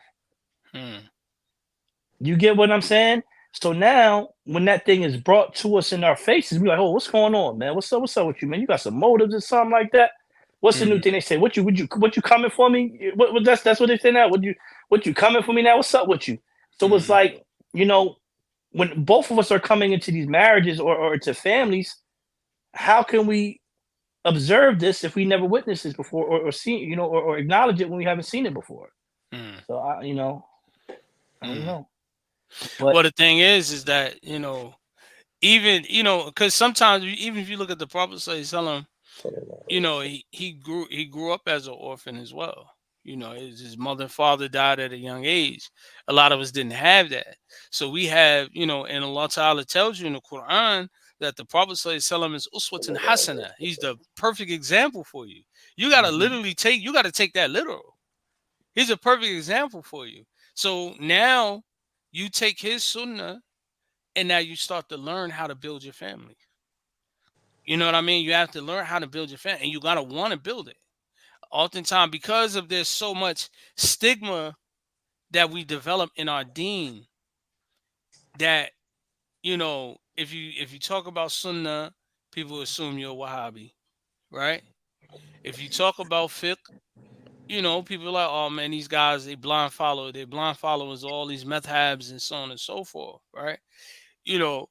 mhm, You get what I'm saying? So now, when that thing is brought to us in our faces, we like, "Oh, what's going on, man? What's up? What's up with you, man? You got some motives or something like that?" What's the new mhm, thing they say? What you coming for me? That's what they say now. What you coming for me now? What's up with you? So it's mhm, like, you know, when both of us are coming into these marriages or to families, how can we observe this if we never witnessed this before, or seen, or acknowledge it when we haven't seen it before? mhm, So I don't mhm. know, but Well, the thing is that even because sometimes even if you look at the Prophet Sallallahu, he grew up as an orphan as well. His mother and father died at a young age. A lot of us didn't have that. So we have, and Allah Ta'ala tells you in the Quran that the Prophet Sallallahu is uswatun hasana. He's the perfect example for you. Mhm. You gotta take that literal. He's a perfect example for you. So now you take his sunnah and now you start to learn how to build your family. You know what I mean? You have to learn how to build your family and you gotta want to build it. Oftentimes, because of there's so much stigma that we develop in our deen, that if you talk about sunnah, people assume you're a Wahhabi, right? If you talk about fiqh, people are like, oh man, these guys, they blind followers of all these madhabs and so on and so forth, right? You know,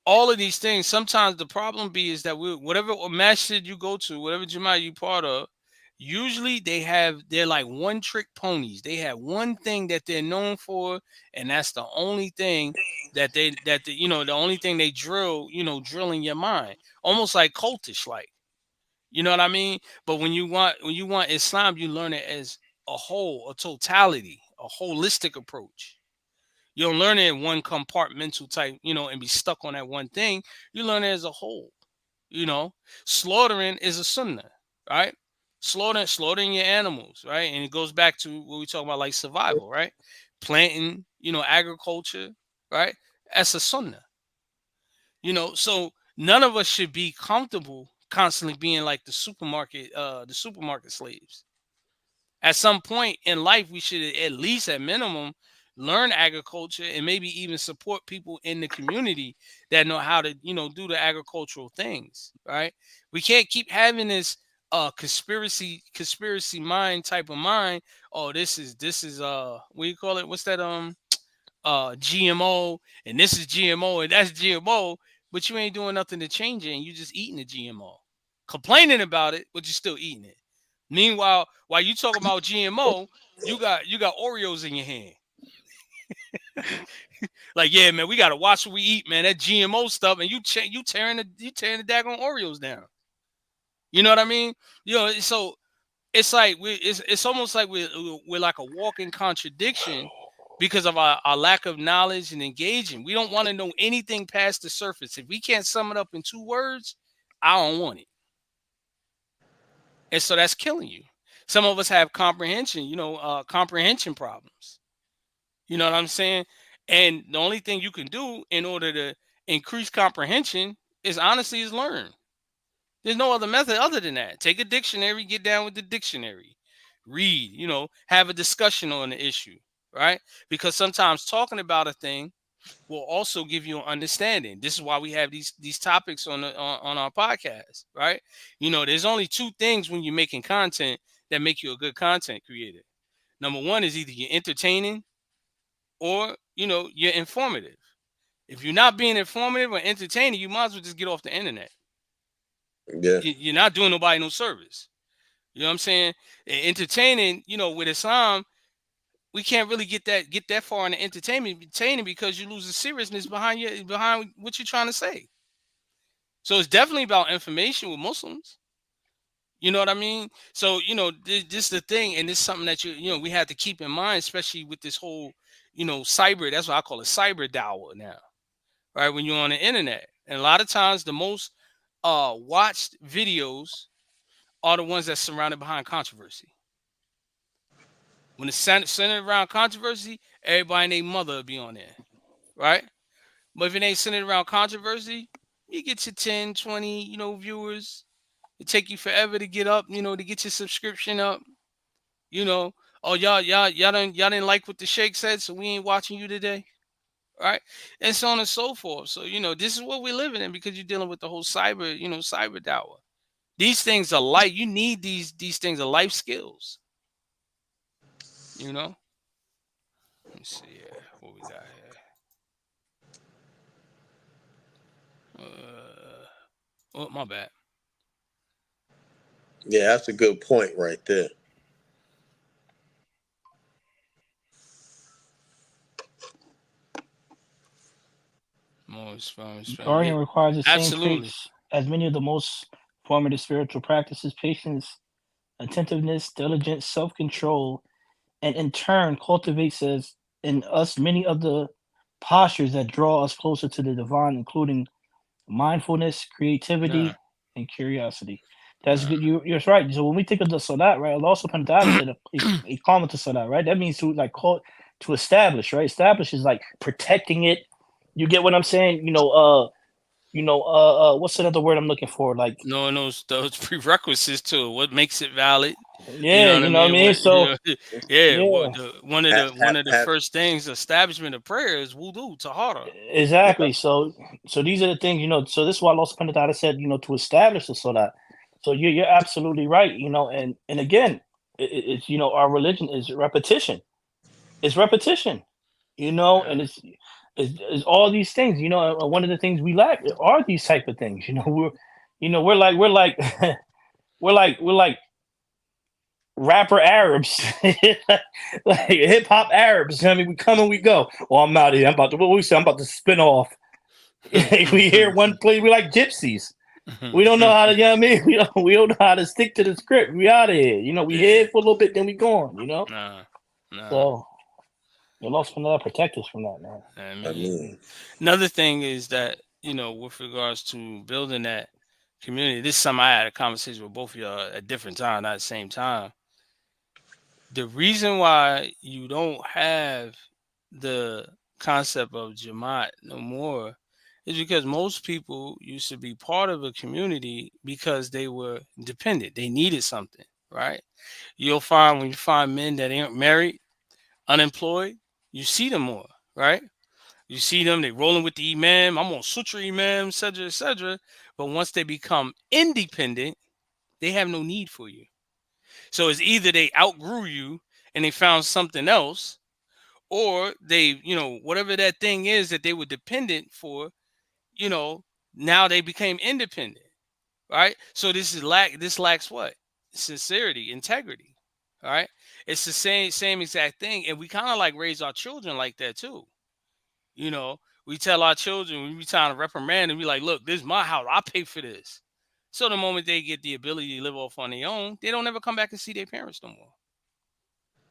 all of these things. Sometimes the problem be is that whatever masjid you go to, whatever Jama'ah you part of, usually they're like one trick ponies. They have one thing that they're known for, and that's the only thing the only thing they drill in your mind, almost like cultish, like, you know what I mean. But when you want Islam, you learn it as a whole, a totality, a holistic approach. You don't learn it in one compartmental type, and be stuck on that one thing. You learn it as a whole. You know, Slaughtering is a sunnah, right? Slaughtering your animals, right? And it goes back to what we talk about, like survival, right? Planting, agriculture, right? That's a sunnah. So none of us should be comfortable constantly being like the supermarket slaves. At some point in life, we should at least, at minimum, learn agriculture and maybe even support people in the community that know how to do the agricultural things, right? We can't keep having this conspiracy mind type of mind. Oh, this is what do you call it, what's that, GMO, and this is GMO and that's GMO, but you ain't doing nothing to change it, and you just eating the GMO, complaining about it, but you're still eating it. Meanwhile, while you talking about GMO, you got Oreos in your hand. Like, yeah, man, we gotta watch what we eat, man. That GMO stuff, and you tearing the daggone Oreos down. You know what I mean? So it's like it's almost like we're like a walking contradiction because of our lack of knowledge and engaging. We don't want to know anything past the surface. If we can't sum it up in 2 words, I don't want it. And so that's killing you. Some of us have comprehension problems. You know what I'm saying? And the only thing you can do in order to increase comprehension is learn. There's no other method other than that. Take a dictionary, get down with the dictionary, read, have a discussion on the issue, right? Because sometimes talking about a thing will also give you an understanding. This is why we have these topics on our podcast, right? There's only two things when you're making content that make you a good content creator. Number one is either you're entertaining or you're informative. If you're not being informative or entertaining, you might as well just get off the internet. Yeah. You're not doing nobody no service. You know what I'm saying? Entertaining, with Islam, we can't really get that far in the entertaining because you lose the seriousness behind what you're trying to say. So it's definitely about information with Muslims. You know what I mean? So this the thing, and this is something that we have to keep in mind, especially with this whole cyber. That's what I call it, cyber dawah now, right? When you're on the internet, and a lot of times the most watched videos are the ones that's surrounded behind controversy. When it's centered around controversy, everybody and their mother will be on there, right? But if it ain't centered around controversy, you get your 10, 20, viewers. It take you forever to get up, to get your subscription up, you know. Oh, y'all didn't like what the Sheikh said, so we ain't watching you today, right? And so on and so forth. So, this is what we're living in because you're dealing with the whole cyber dawah. These things are life. You need these things are life skills, you know. Let's see here. What we got here? Oh, my bad. Yeah, that's a good point right there. More Guardian yeah, requires the same absolutely. traits as many of the most formative spiritual practices: patience, attentiveness, diligence, self-control, and in turn cultivates as in us many of the postures that draw us closer to the divine, including mindfulness, Nah, creativity, and curiosity. That's nah. good. You're right. So when we think of the salat, right, Allah subhanahu wa ta'ala said a comment to salat, right? That means to like call to establish, right? Establish is like protecting it. You get what I'm saying? What's another word I'm looking for? Like, Knowing those prerequisites to it, what makes it valid. You yeah, know what I you know what I mean? mean? What So yeah, yeah, what the one of Have, the have, one of the have, first things establishment of prayer is wudu, tahara. yeah. exactly. So these are the things, so this is why Allah subhanahu wa ta'ala said, to establish the salat. So you're absolutely right, and again, it's our religion is repetition. It's repetition, and it's all these things, and one of the things we lack are these type of things. We're like we're like rapper Arabs, like hip hop Arabs. I mean, we come and we go. Oh, I'm out of here. I'm about to what we say. I'm about to spin off. We hear one play. We like gypsies. We don't know how to. You know what I mean? We don't know how to stick to the script. We out of here. We Yeah, here for a little bit, then we gone. nah, nah. So you lost from that. Protect us from that, man. I I mean, mean, another thing is that with regards to building that community, this is something I had a conversation with both of y'all at different times, not at the same time. The reason why you don't have the concept of Jamaat no more is because most people used to be part of a community because they were dependent. They needed something, right? You'll find when you find men that aren't married, unemployed, you see them more, right? You see them, they rolling with the imam. I'm on sutra imam, etc., etc. But once they become independent, they have no need for you. So it's either they outgrew you and they found something else, or they, whatever that thing is that they were dependent for, you know, now they became independent, right? So this lacks what? Sincerity, integrity. All right. It's the same exact thing. And we kind of like raise our children like that too. You know, we tell our children when we trying to reprimand them, we like, look, this is my house. I pay for this. So the moment they get the ability to live off on their own, they don't ever come back and see their parents no more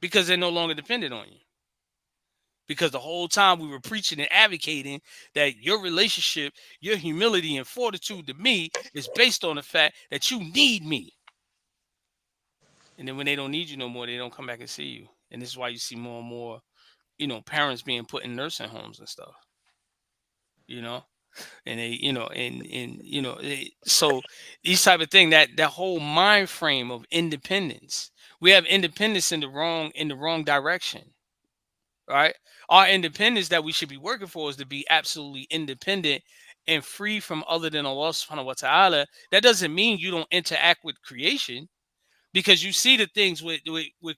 because they're no longer dependent on you. Because the whole time we were preaching and advocating that your relationship, your humility and fortitude to me is based on the fact that you need me. And then when they don't need you no more, they don't come back and see you. And this is why you see more and more, parents being put in nursing homes and stuff, you know, and they, so these type of thing, that whole mind frame of independence, we have independence in the wrong direction. Right? Our independence that we should be working for is to be absolutely independent and free from other than Allah subhanahu wa ta'ala. That doesn't mean you don't interact with creation because you see the things with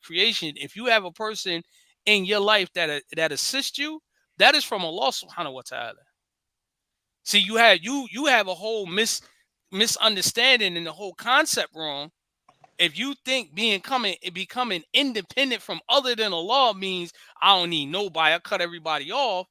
creation. If you have a person in your life that assists you, that is from Allah subhanahu wa ta'ala. See, you have a whole misunderstanding and the whole concept wrong. If you think becoming independent from other than Allah means I don't need nobody, I cut everybody off,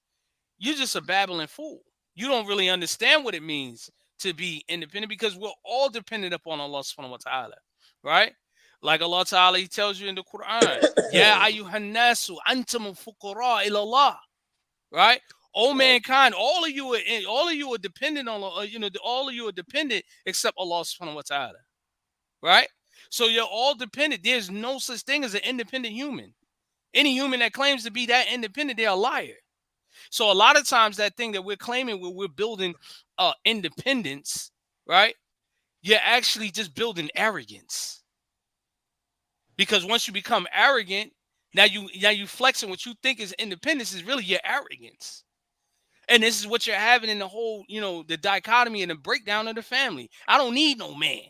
you're just a babbling fool. You don't really understand what it means to be independent, because we're all dependent upon Allah subhanahu wa ta'ala. Right? Like Allah Ta'ala, He tells you in the Quran, Ya ayyuhan nasu antum fuqara ila Allah. Right? Oh mankind, all of you are dependent on all of you are dependent except Allah subhanahu wa ta'ala. Right? So you're all dependent. There's no such thing as an independent human. Any human that claims to be that independent, they're a liar. So a lot of times that thing that we're claiming we're building independence, right? You're actually just building arrogance. Because once you become arrogant, now you flexing what you think is independence is really your arrogance. And this is what you're having in the whole, the dichotomy and the breakdown of the family. I don't need no man.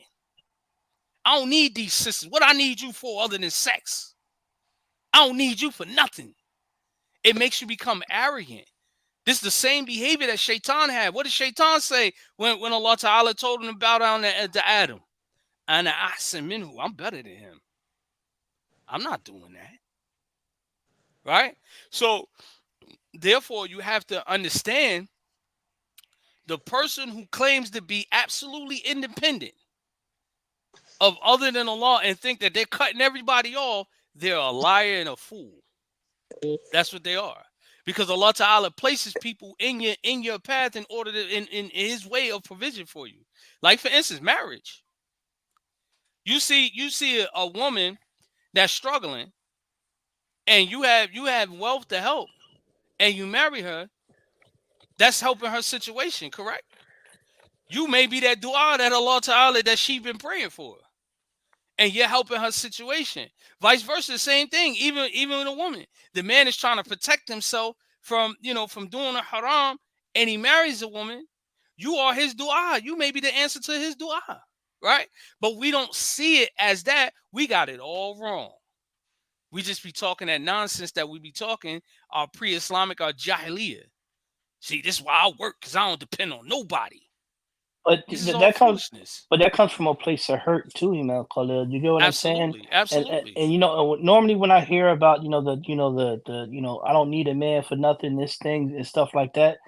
I don't need these sisters. What I need you for other than sex? I don't need you for nothing. It makes you become arrogant. This is the same behavior that Shaitan had. What did Shaitan say when Allah Ta'ala told him about to Adam? Ana ahsan minhu. I'm better than him. I'm not doing that. Right? So, therefore, you have to understand the person who claims to be absolutely independent of other than Allah and think that they're cutting everybody off, they're a liar and a fool. That's what they are. Because Allah Ta'ala places people in your path in order to in His way of provision for you. Like for instance, marriage. You see a woman that's struggling, and you have wealth to help, and you marry her. That's helping her situation, correct? You may be that dua that Allah Ta'ala that she been praying for, and you're helping her situation. Vice versa, the same thing. Even with a woman, the man is trying to protect himself from doing a haram, and he marries a woman. You are his dua. You may be the answer to his dua, right? But we don't see it as that. We got it all wrong. We just be talking that nonsense that we be talking, our pre-Islamic, our jahiliyyah. See, this is why I work, because I don't depend on nobody. But This is all that foolishness. comes from a place of hurt too, Khalil. You get what I'm saying? Absolutely. And normally when I hear about the I don't need a man for nothing, this thing and stuff like that.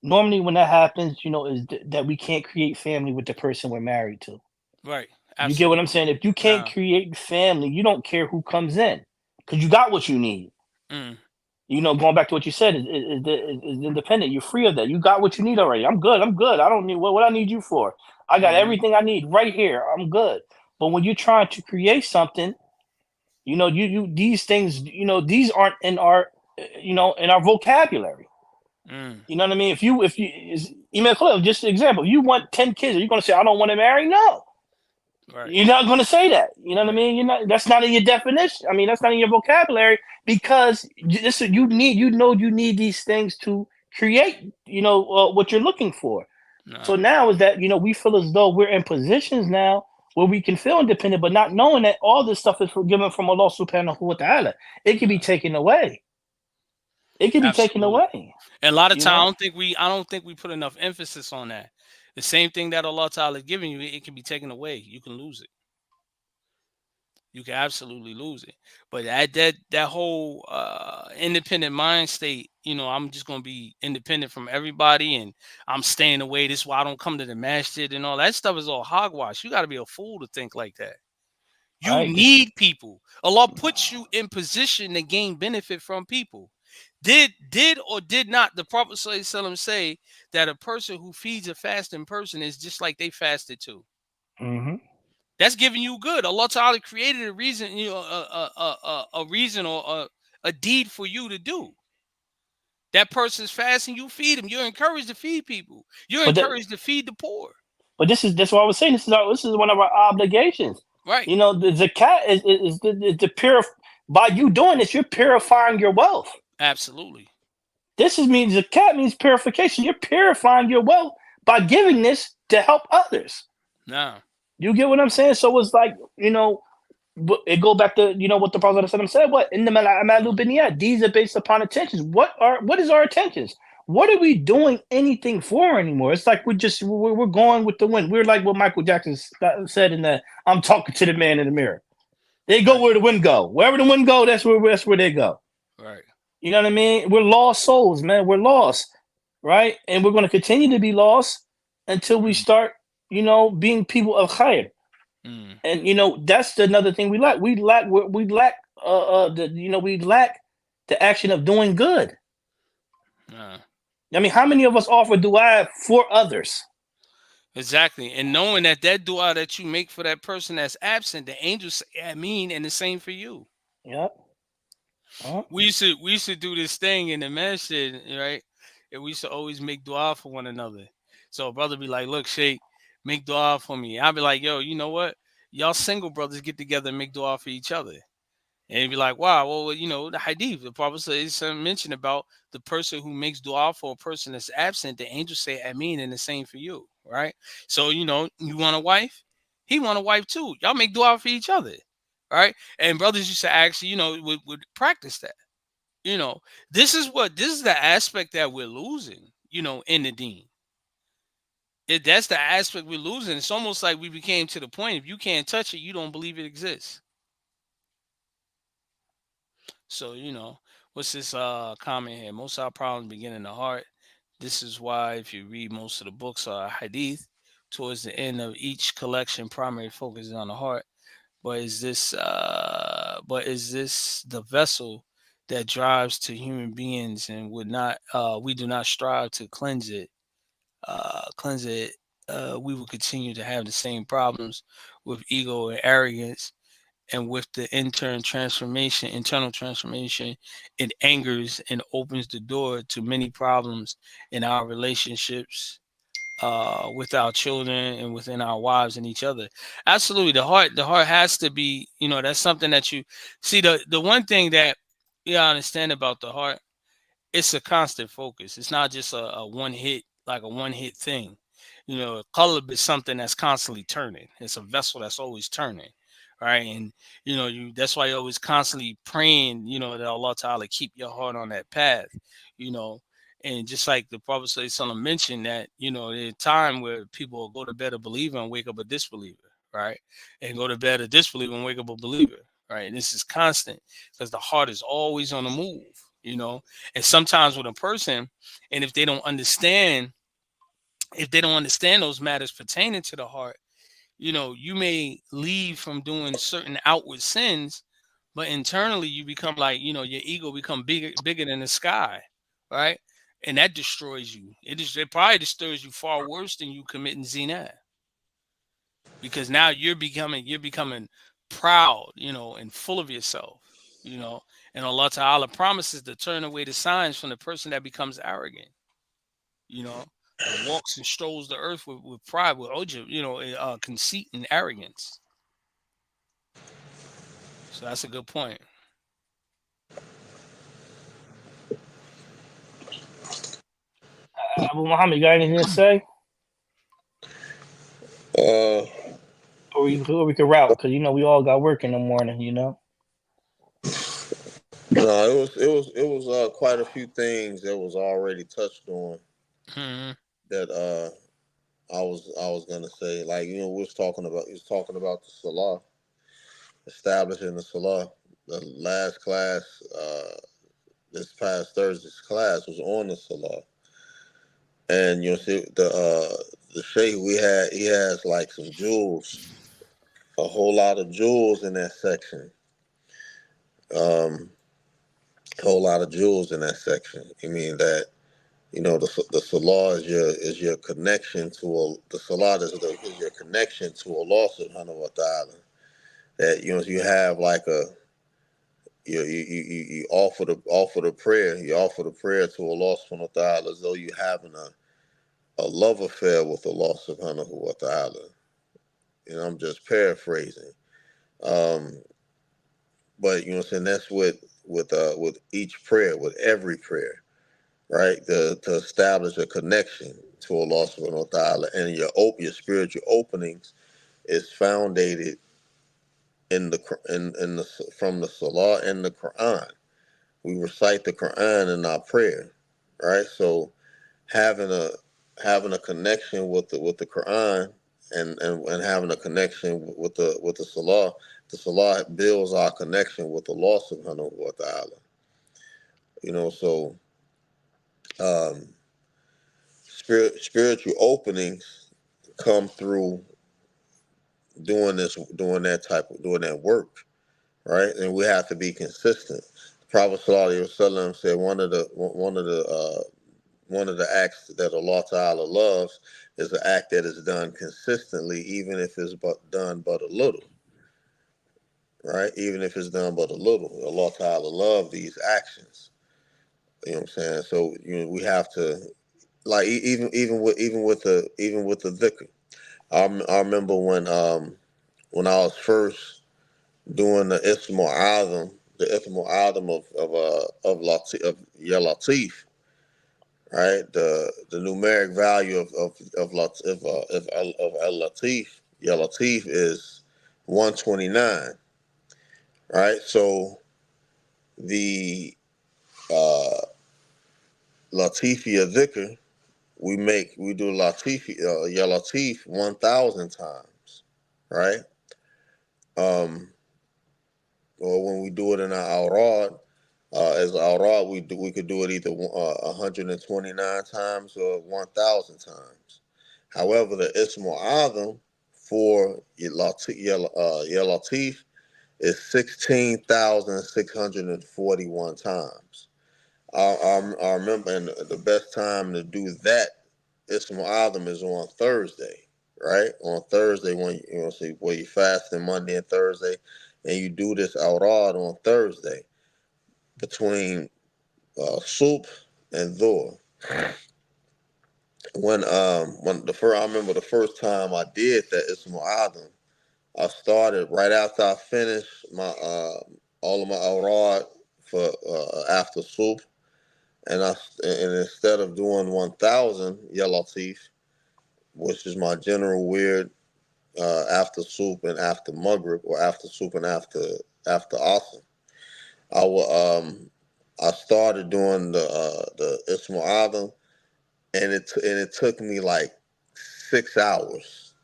Normally when that happens, is that we can't create family with the person we're married to. Right. You get what I'm saying? If you can't create family, you don't care who comes in, because you got what you need. Mm. Going back to what you said, is independent. You're free of that. You got what you need already. I'm good. I don't need what I need you for. I got everything I need right here. I'm good. But when you're trying to create something, you these things, these aren't in our, in our vocabulary. Mm. You know what I mean? If you Imam Khalil, just an example, you want 10 kids, are you going to say I don't want to marry? No. Right. You're not going to say that. You know what I mean? You're not. That's not in your definition. I mean, that's not in your vocabulary, because you need these things to create. What you're looking for. No. So now is that we feel as though we're in positions now where we can feel independent, but not knowing that all this stuff is given from Allah Subhanahu wa Taala. It can be taken away. It can be taken away. And a lot of times, I don't think we put enough emphasis on that. The same thing that Allah Ta'ala is giving you, it can be taken away. You can lose it. You can absolutely lose it. But that whole independent mind state, I'm just going to be independent from everybody, and I'm staying away. This is why I don't come to the masjid and all that stuff is all hogwash. You got to be a fool to think like that. You need people. Allah puts you in position to gain benefit from people. Did or did not the Prophet ﷺ say that a person who feeds a fasting person is just like they fasted too? Mm-hmm. That's giving you good. Allah Ta'ala created a reason, a reason or a deed for you to do. That person's fasting, you feed them. You're encouraged to feed people. You're encouraged to feed the poor. But that's what I was saying. This is one of our obligations. Right. The zakat is the pure. By you doing this, you're purifying your wealth. Absolutely. Means zakat means purification. You're purifying your wealth by giving this to help others. No. You get what I'm saying? So it's like, it go back to, what the Prophet said. What? These are based upon intentions. What is our intentions? what are we doing anything for anymore? It's like we're going with the wind. We're like what Michael Jackson said in that I'm talking to the man in the mirror. They go Right. where the wind go. Wherever the wind go, that's where they go. Right. You know what I mean? We're lost souls, man. We're lost, right? And we're going to continue to be lost until we Mm. start, being people of khair. Mm. And that's another thing we lack. We lack we lack the action of doing good. Uh, I mean, how many of us offer dua for others? exactly. And knowing that that dua that you make for that person that's absent, the angels say Ameen, and the same for you. Yep. Yep. We used to do this thing in the masjid, right? And we used to always make dua for one another. So a brother be like, "Look, Sheikh, make dua for me." I'll be like, "Yo, you know what? Y'all single brothers get together and make dua for each other." And he'd be like, "Wow, well, the hadith, the Prophet says mentioned about the person who makes dua for a person that's absent. The angels say Ameen, and the same for you, right? So you want a wife, he want a wife too. Y'all make dua for each other, right? And brothers used to actually, would practice that. You know, this is the aspect that we're losing, in the deen. That's the aspect we're losing. It's almost like we became to the point if you can't touch it, you don't believe it exists. So, what's this comment here? Most of our problems begin in the heart. This is why if you read most of the books are hadith, towards the end of each collection, primary focus is on the heart. But is this the vessel that drives to human beings and would not we do not strive to cleanse it, we will continue to have the same problems with ego and arrogance, and with the internal transformation, it angers and opens the door to many problems in our relationships, with our children and within our wives and each other. Absolutely, the heart has to be. That's something that you see. The one thing that you understand about the heart, it's a constant focus. It's not just a one hit, like a one hit thing. Qalb is something that's constantly turning. It's a vessel that's always turning, right? And you that's why you're always constantly praying. That Allah Taala keep your heart on that path. You know, and just like the Prophet Sallallahu mentioned that there's a time where people will go to bed a believer and wake up a disbeliever, right? And go to bed a disbeliever and wake up a believer, right? And this is constant because the heart is always on the move. And sometimes with a person, and if they don't understand those matters pertaining to the heart, you may leave from doing certain outward sins, but internally you become like, your ego become bigger than the sky, right? And that destroys you. It probably destroys you far worse than you committing zina, because now you're becoming proud, and full of yourself, you know. And Allah Ta'ala promises to turn away the signs from the person that becomes arrogant, you know, that walks and strolls the earth with pride, with ujub, conceit and arrogance. So that's a good point. Abu Muhammad, you got anything to say? Uh, Or we could route because we all got work in the morning. no, it was quite a few things that was already touched on Hmm. that I was gonna say. Like, we was talking about the Salah, establishing the Salah. The last class, this past Thursday's class was on the Salah, and see the Sheikh we had, he has like some jewels, a whole lot of jewels in that section. Um, whole lot of jewels in that section. I mean that the salah is your connection to the salah is your connection to Allah Subhanahu wa Taala. That you have like you offer the prayer to Allah Subhanahu wa Taala as though you having a love affair with Allah Subhanahu wa Taala. I'm just paraphrasing. Um, but what I'm saying, that's with each prayer, with every prayer, right? To establish a connection to Allah Subhanahu wa Taala, and your spiritual openings is founded in the from the Salah and the Quran. We recite the Quran in our prayer, right? So having a having a connection with the Quran and having a connection with the Salah builds our connection with Allah subhanahu wa ta'ala. You know, so um, spiritual openings come through doing that work, right? And we have to be consistent. The Prophet Sallallahu Alaihi Wasallam said one of the acts that Allah Ta'ala loves is an act that is done consistently, even if it's done but a little, right? Even if it's done but a little. Allah Ta'ala loves these actions. You know what I'm saying? So we have to like even with the dhikr. I remember when I was first doing the Ismul Azam, the Ismul Azam of Ya Latif, right? The numeric value of Al Latif, Ya Latif is 129, right? So the uh, Latifia Dhikr, we do Ya Latif 1,000 times, right? Um, or when we do it in our Awrad, as Awrad, we could do it either 129 times or 1,000 times. However, the Ismul Azam for Ya Latif is 16,641 times. I remember, and the best time to do that Ismul Azam is on Thursday, right? On Thursday when see where you fasting Monday and Thursday, and you do this Awrad on Thursday between soup and Dhur. When I remember the first time I did that Ismul Azam, I started right after I finished my all of my awrad for after soup, and instead of doing 1,000 Ya Latif, which is my general weird after soup and after Maghrib, or after soup and after Asr, I will I started doing the Ismul Azam, and it took me like 6 hours,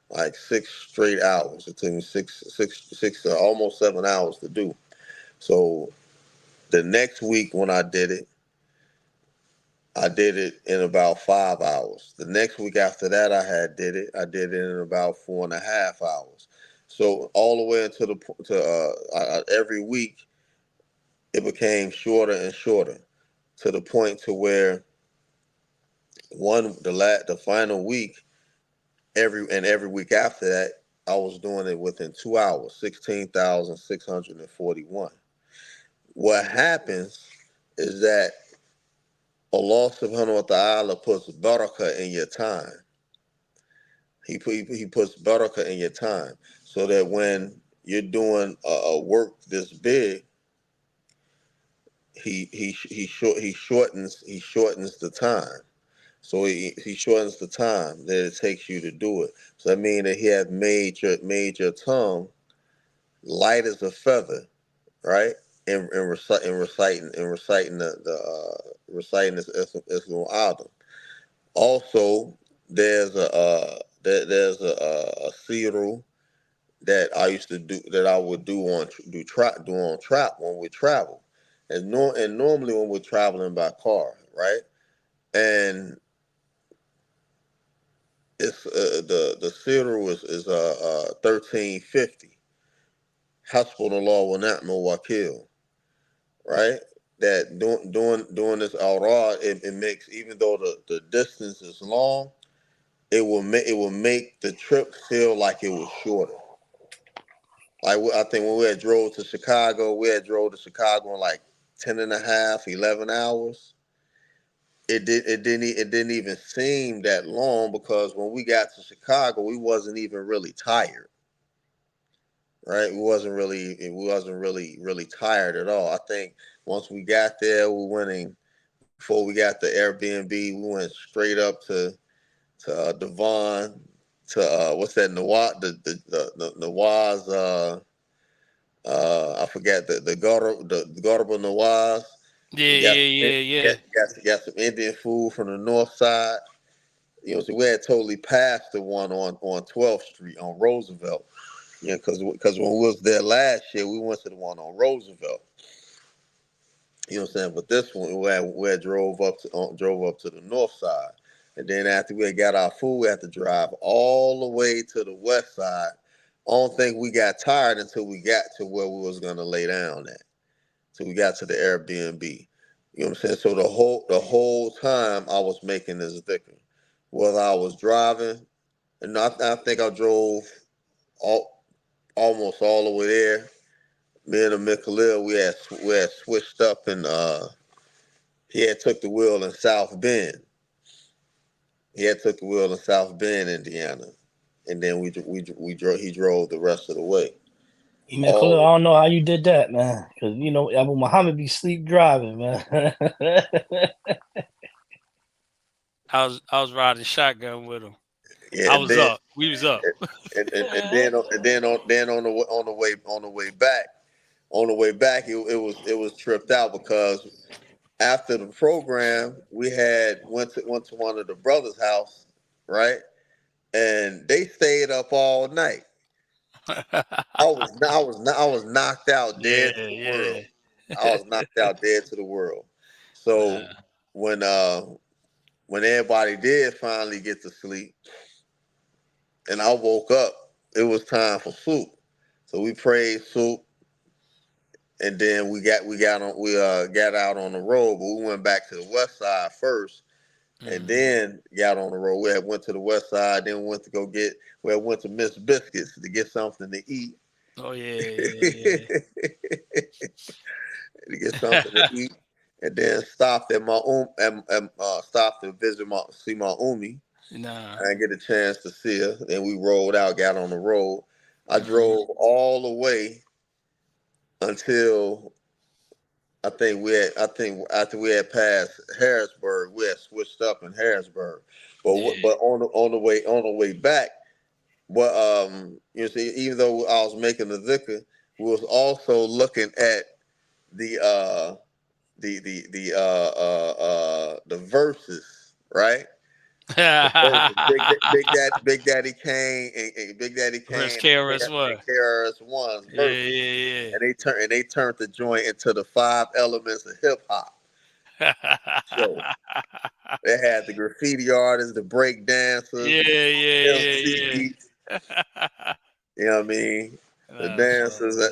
like 6 straight hours. It took me six almost 7 hours to do. So the next week when I did it in about 5 hours. The next week after that, I did it in about 4.5 hours. So all the way into every week, it became shorter and shorter, to the point to where the final week, every week after that, I was doing it within 2 hours, 16,641. What happens is that Allah subhanahu wa ta'ala puts barakah in your time. He puts barakah in your time, so that when you're doing a work this big, he shortens the time. So he shortens the time that it takes you to do it. So that means that he has made your tongue light as a feather, right? In reciting reciting this Islam album. Also, there's a siru that I would do on trap when we travel, and normally when we're traveling by car, right? And it's the siru is 1350. Hasbunallah wa ni'mal wakil, right? That doing this awrad, it makes, even though the distance is long, it will make the trip feel like it was shorter. Like, I think when we had drove to Chicago in like 10 and a half, 11 hours. It didn't even seem that long, because when we got to Chicago, we wasn't even really tired, right? We wasn't really tired at all. I think once we got there, before we got the Airbnb, we went straight up to Devon, to what's that, Nawaz, the Nawaz, I forget the Garba Nawaz, Yeah, You got yeah, some, yeah, yeah. you got some Indian food from the north side. You know, so we had totally passed the one on 12th Street on Roosevelt. Yeah, because when we was there last year, we went to the one on Roosevelt. You know what I'm saying? But this one, we had drove up to the north side, and then after we had got our food, we had to drive all the way to the west side. I don't think we got tired until we got to where we was gonna lay down at. So we got to the Airbnb. You know what I'm saying? So the whole time I was making this dhikr, whether I was driving, and I think I drove almost all the way there. Me and Amir Khalil, we had switched up, and he had took the wheel in South Bend. He had took the wheel in South Bend, Indiana, and then we drove. He drove the rest of the way. Man, Khalil, I All don't know how you did that, man. Because you know Abu Muhammad be sleep driving, man. I was riding shotgun with him. yeah, I and was then up. We was up. on the way back, it was tripped out because after the program, we had went to one of the brothers' house, right? And they stayed up all night. I was knocked out Yeah, dead to the yeah. world. I was knocked out dead to the world. So Nah. when uh when everybody did finally get to sleep, and I woke up, it was time for soup. So we prayed soup, and then we got out on the road, but we went back to the west side first, and Mhm. then got on the road. We had went to the west side, then we went to Miss Biscuits to get something to eat. Oh yeah, yeah, To get something to eat, and then stopped at stopped to see my umi. yeah. Nah. I didn't get a chance to see her. Then we rolled out, got on the road. I Mhm. drove all the way until I think after we had passed Harrisburg, we had switched up in Harrisburg. Yeah. But on the way back, but you see, even though I was making the dhikr, we was also looking at the the verses, right? The verses. Big Daddy Kane and Big Daddy Verse Kane KRS and One. KRS One's Yeah, verses, yeah, and they turned the joint into the five elements of hip hop show. yeah. They had the graffiti artists, the break dancers, Yeah, yeah, MCs. yeah, yeah. You know what I mean? The Nah, that's dancers, funny.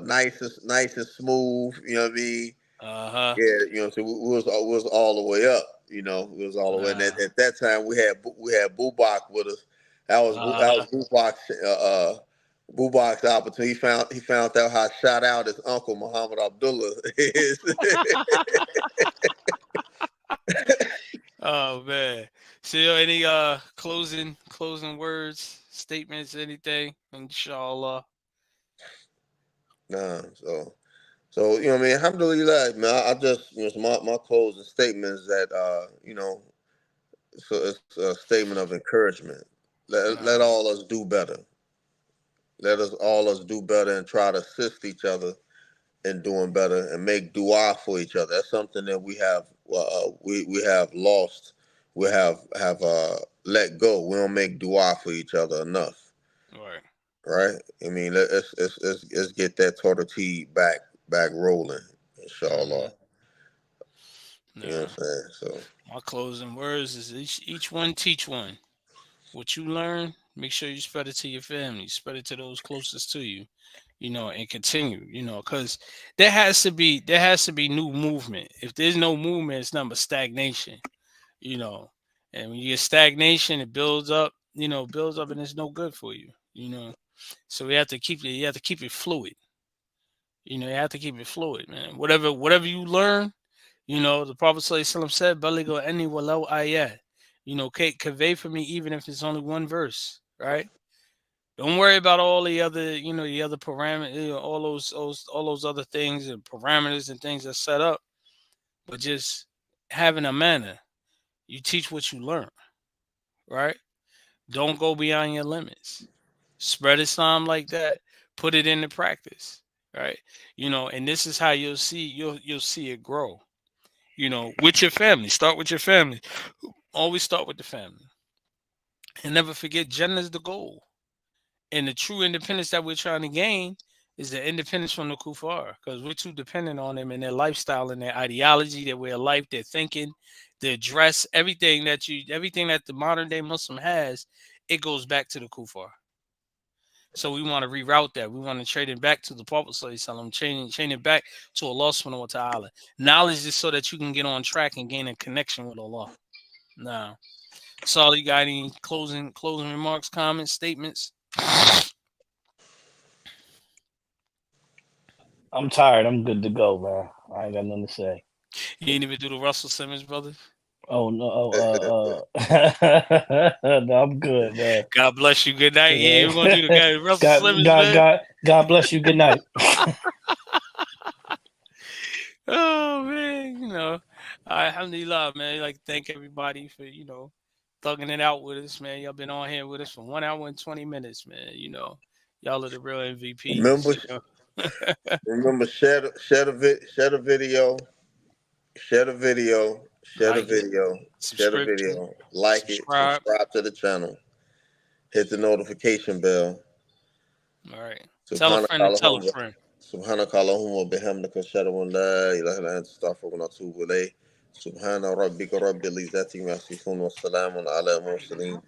nice and smooth. You know what I mean? Uh-huh. Yeah, you know, so we was all the way up. You know, we was all the way. And Nah. at that time, we had Bubak with us. That was Uh-huh. Bubak's Bubak's opportunity. He found out how to shout out his uncle Muhammad Abdullah is. Oh man. So any closing words, statements, anything? Inshallah. Nah, so you know what I mean. Alhamdulillah, man. I just my closing statement is that so it's a statement of encouragement. Let Nah. all us do better. Let us do better and try to assist each other in doing better and make dua for each other. That's something that we have lost. We have let go. We don't make dua for each other enough, Right. right? I mean, let's get that Torah T back rolling, inshallah. Hmm. You know Nah. what I'm saying? So My closing words is each one teach one. What you learn, make sure you spread it to your family, spread it to those closest to you, and continue, because there has to be new movement. If there's no movement, it's nothing but stagnation, you know. And when you get stagnation, it builds up and it's no good for you. So you have to keep it fluid. You have to keep it fluid, man. Whatever you learn, the Prophet ﷺ said, Baligo any walau ayat. Convey for me even if it's only one verse, right? Don't worry about all the other parameters, all those other things and parameters and things that's set up, but just having a manner. You teach what you learn, right? Don't go beyond your limits. Spread Islam like that. Put it into practice. right? And this is how you'll see it grow. With your family. Start with your family. Always start with the family, and never forget Jannah is the goal. And the true independence that we're trying to gain is the independence from the kuffar, because we're too dependent on them and their lifestyle and their ideology, their way of life, their thinking, their dress, everything that the modern day Muslim has, it goes back to the kuffar. So we want to reroute that. We want to trade it back to the Prophet Sallallahu, chain it back to Allah Subhanahu wa Ta'ala. Knowledge is so that you can get on track and gain a connection with Allah. Now, Saul, you got any closing remarks, comments, statements? I'm tired. I'm good to go, man. I ain't got nothing to say. You ain't even do the Russell Simmons, brother. Oh no, no, I'm good, man. God bless you. Good night. Yeah, we're gonna do the God, guy Russell God, Simmons, man. God bless you. Good night. Oh man, alhamdulillah, man. I'd like to thank everybody for thugging it out with us, man. Y'all been on here with us for 1 hour and 20 minutes, man. Y'all are the real Remember, MVPs. remember, share the video, share the video, share the Like it, video, share the subscription, video, like it, subscribe. subscribe to the channel, hit the notification bell. All right. Tell a Subhanaka friend to tell a Allahumma friend. Subhanaka Allahumma bihamdika ashhadu an la ilaha illa anta astaghfiruka wa atubu ilayk. Subhana rabbika rabbil izzati amma yasifun wa salamun ala mursalin.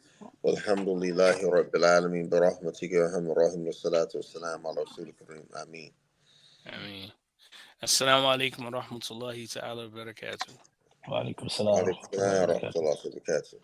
Walhamdulillahi rabbil alamin bi rahmatika ya arhamar rahim wa salatu wa salam ala rasulil kareem. Ameen. Ameen. Assalamu alaikum wa rahmatullahi ta'ala wa barakatuh. Wa alaikum Wa salam. alaikum salam wa rahmatullahi wa barakatuh.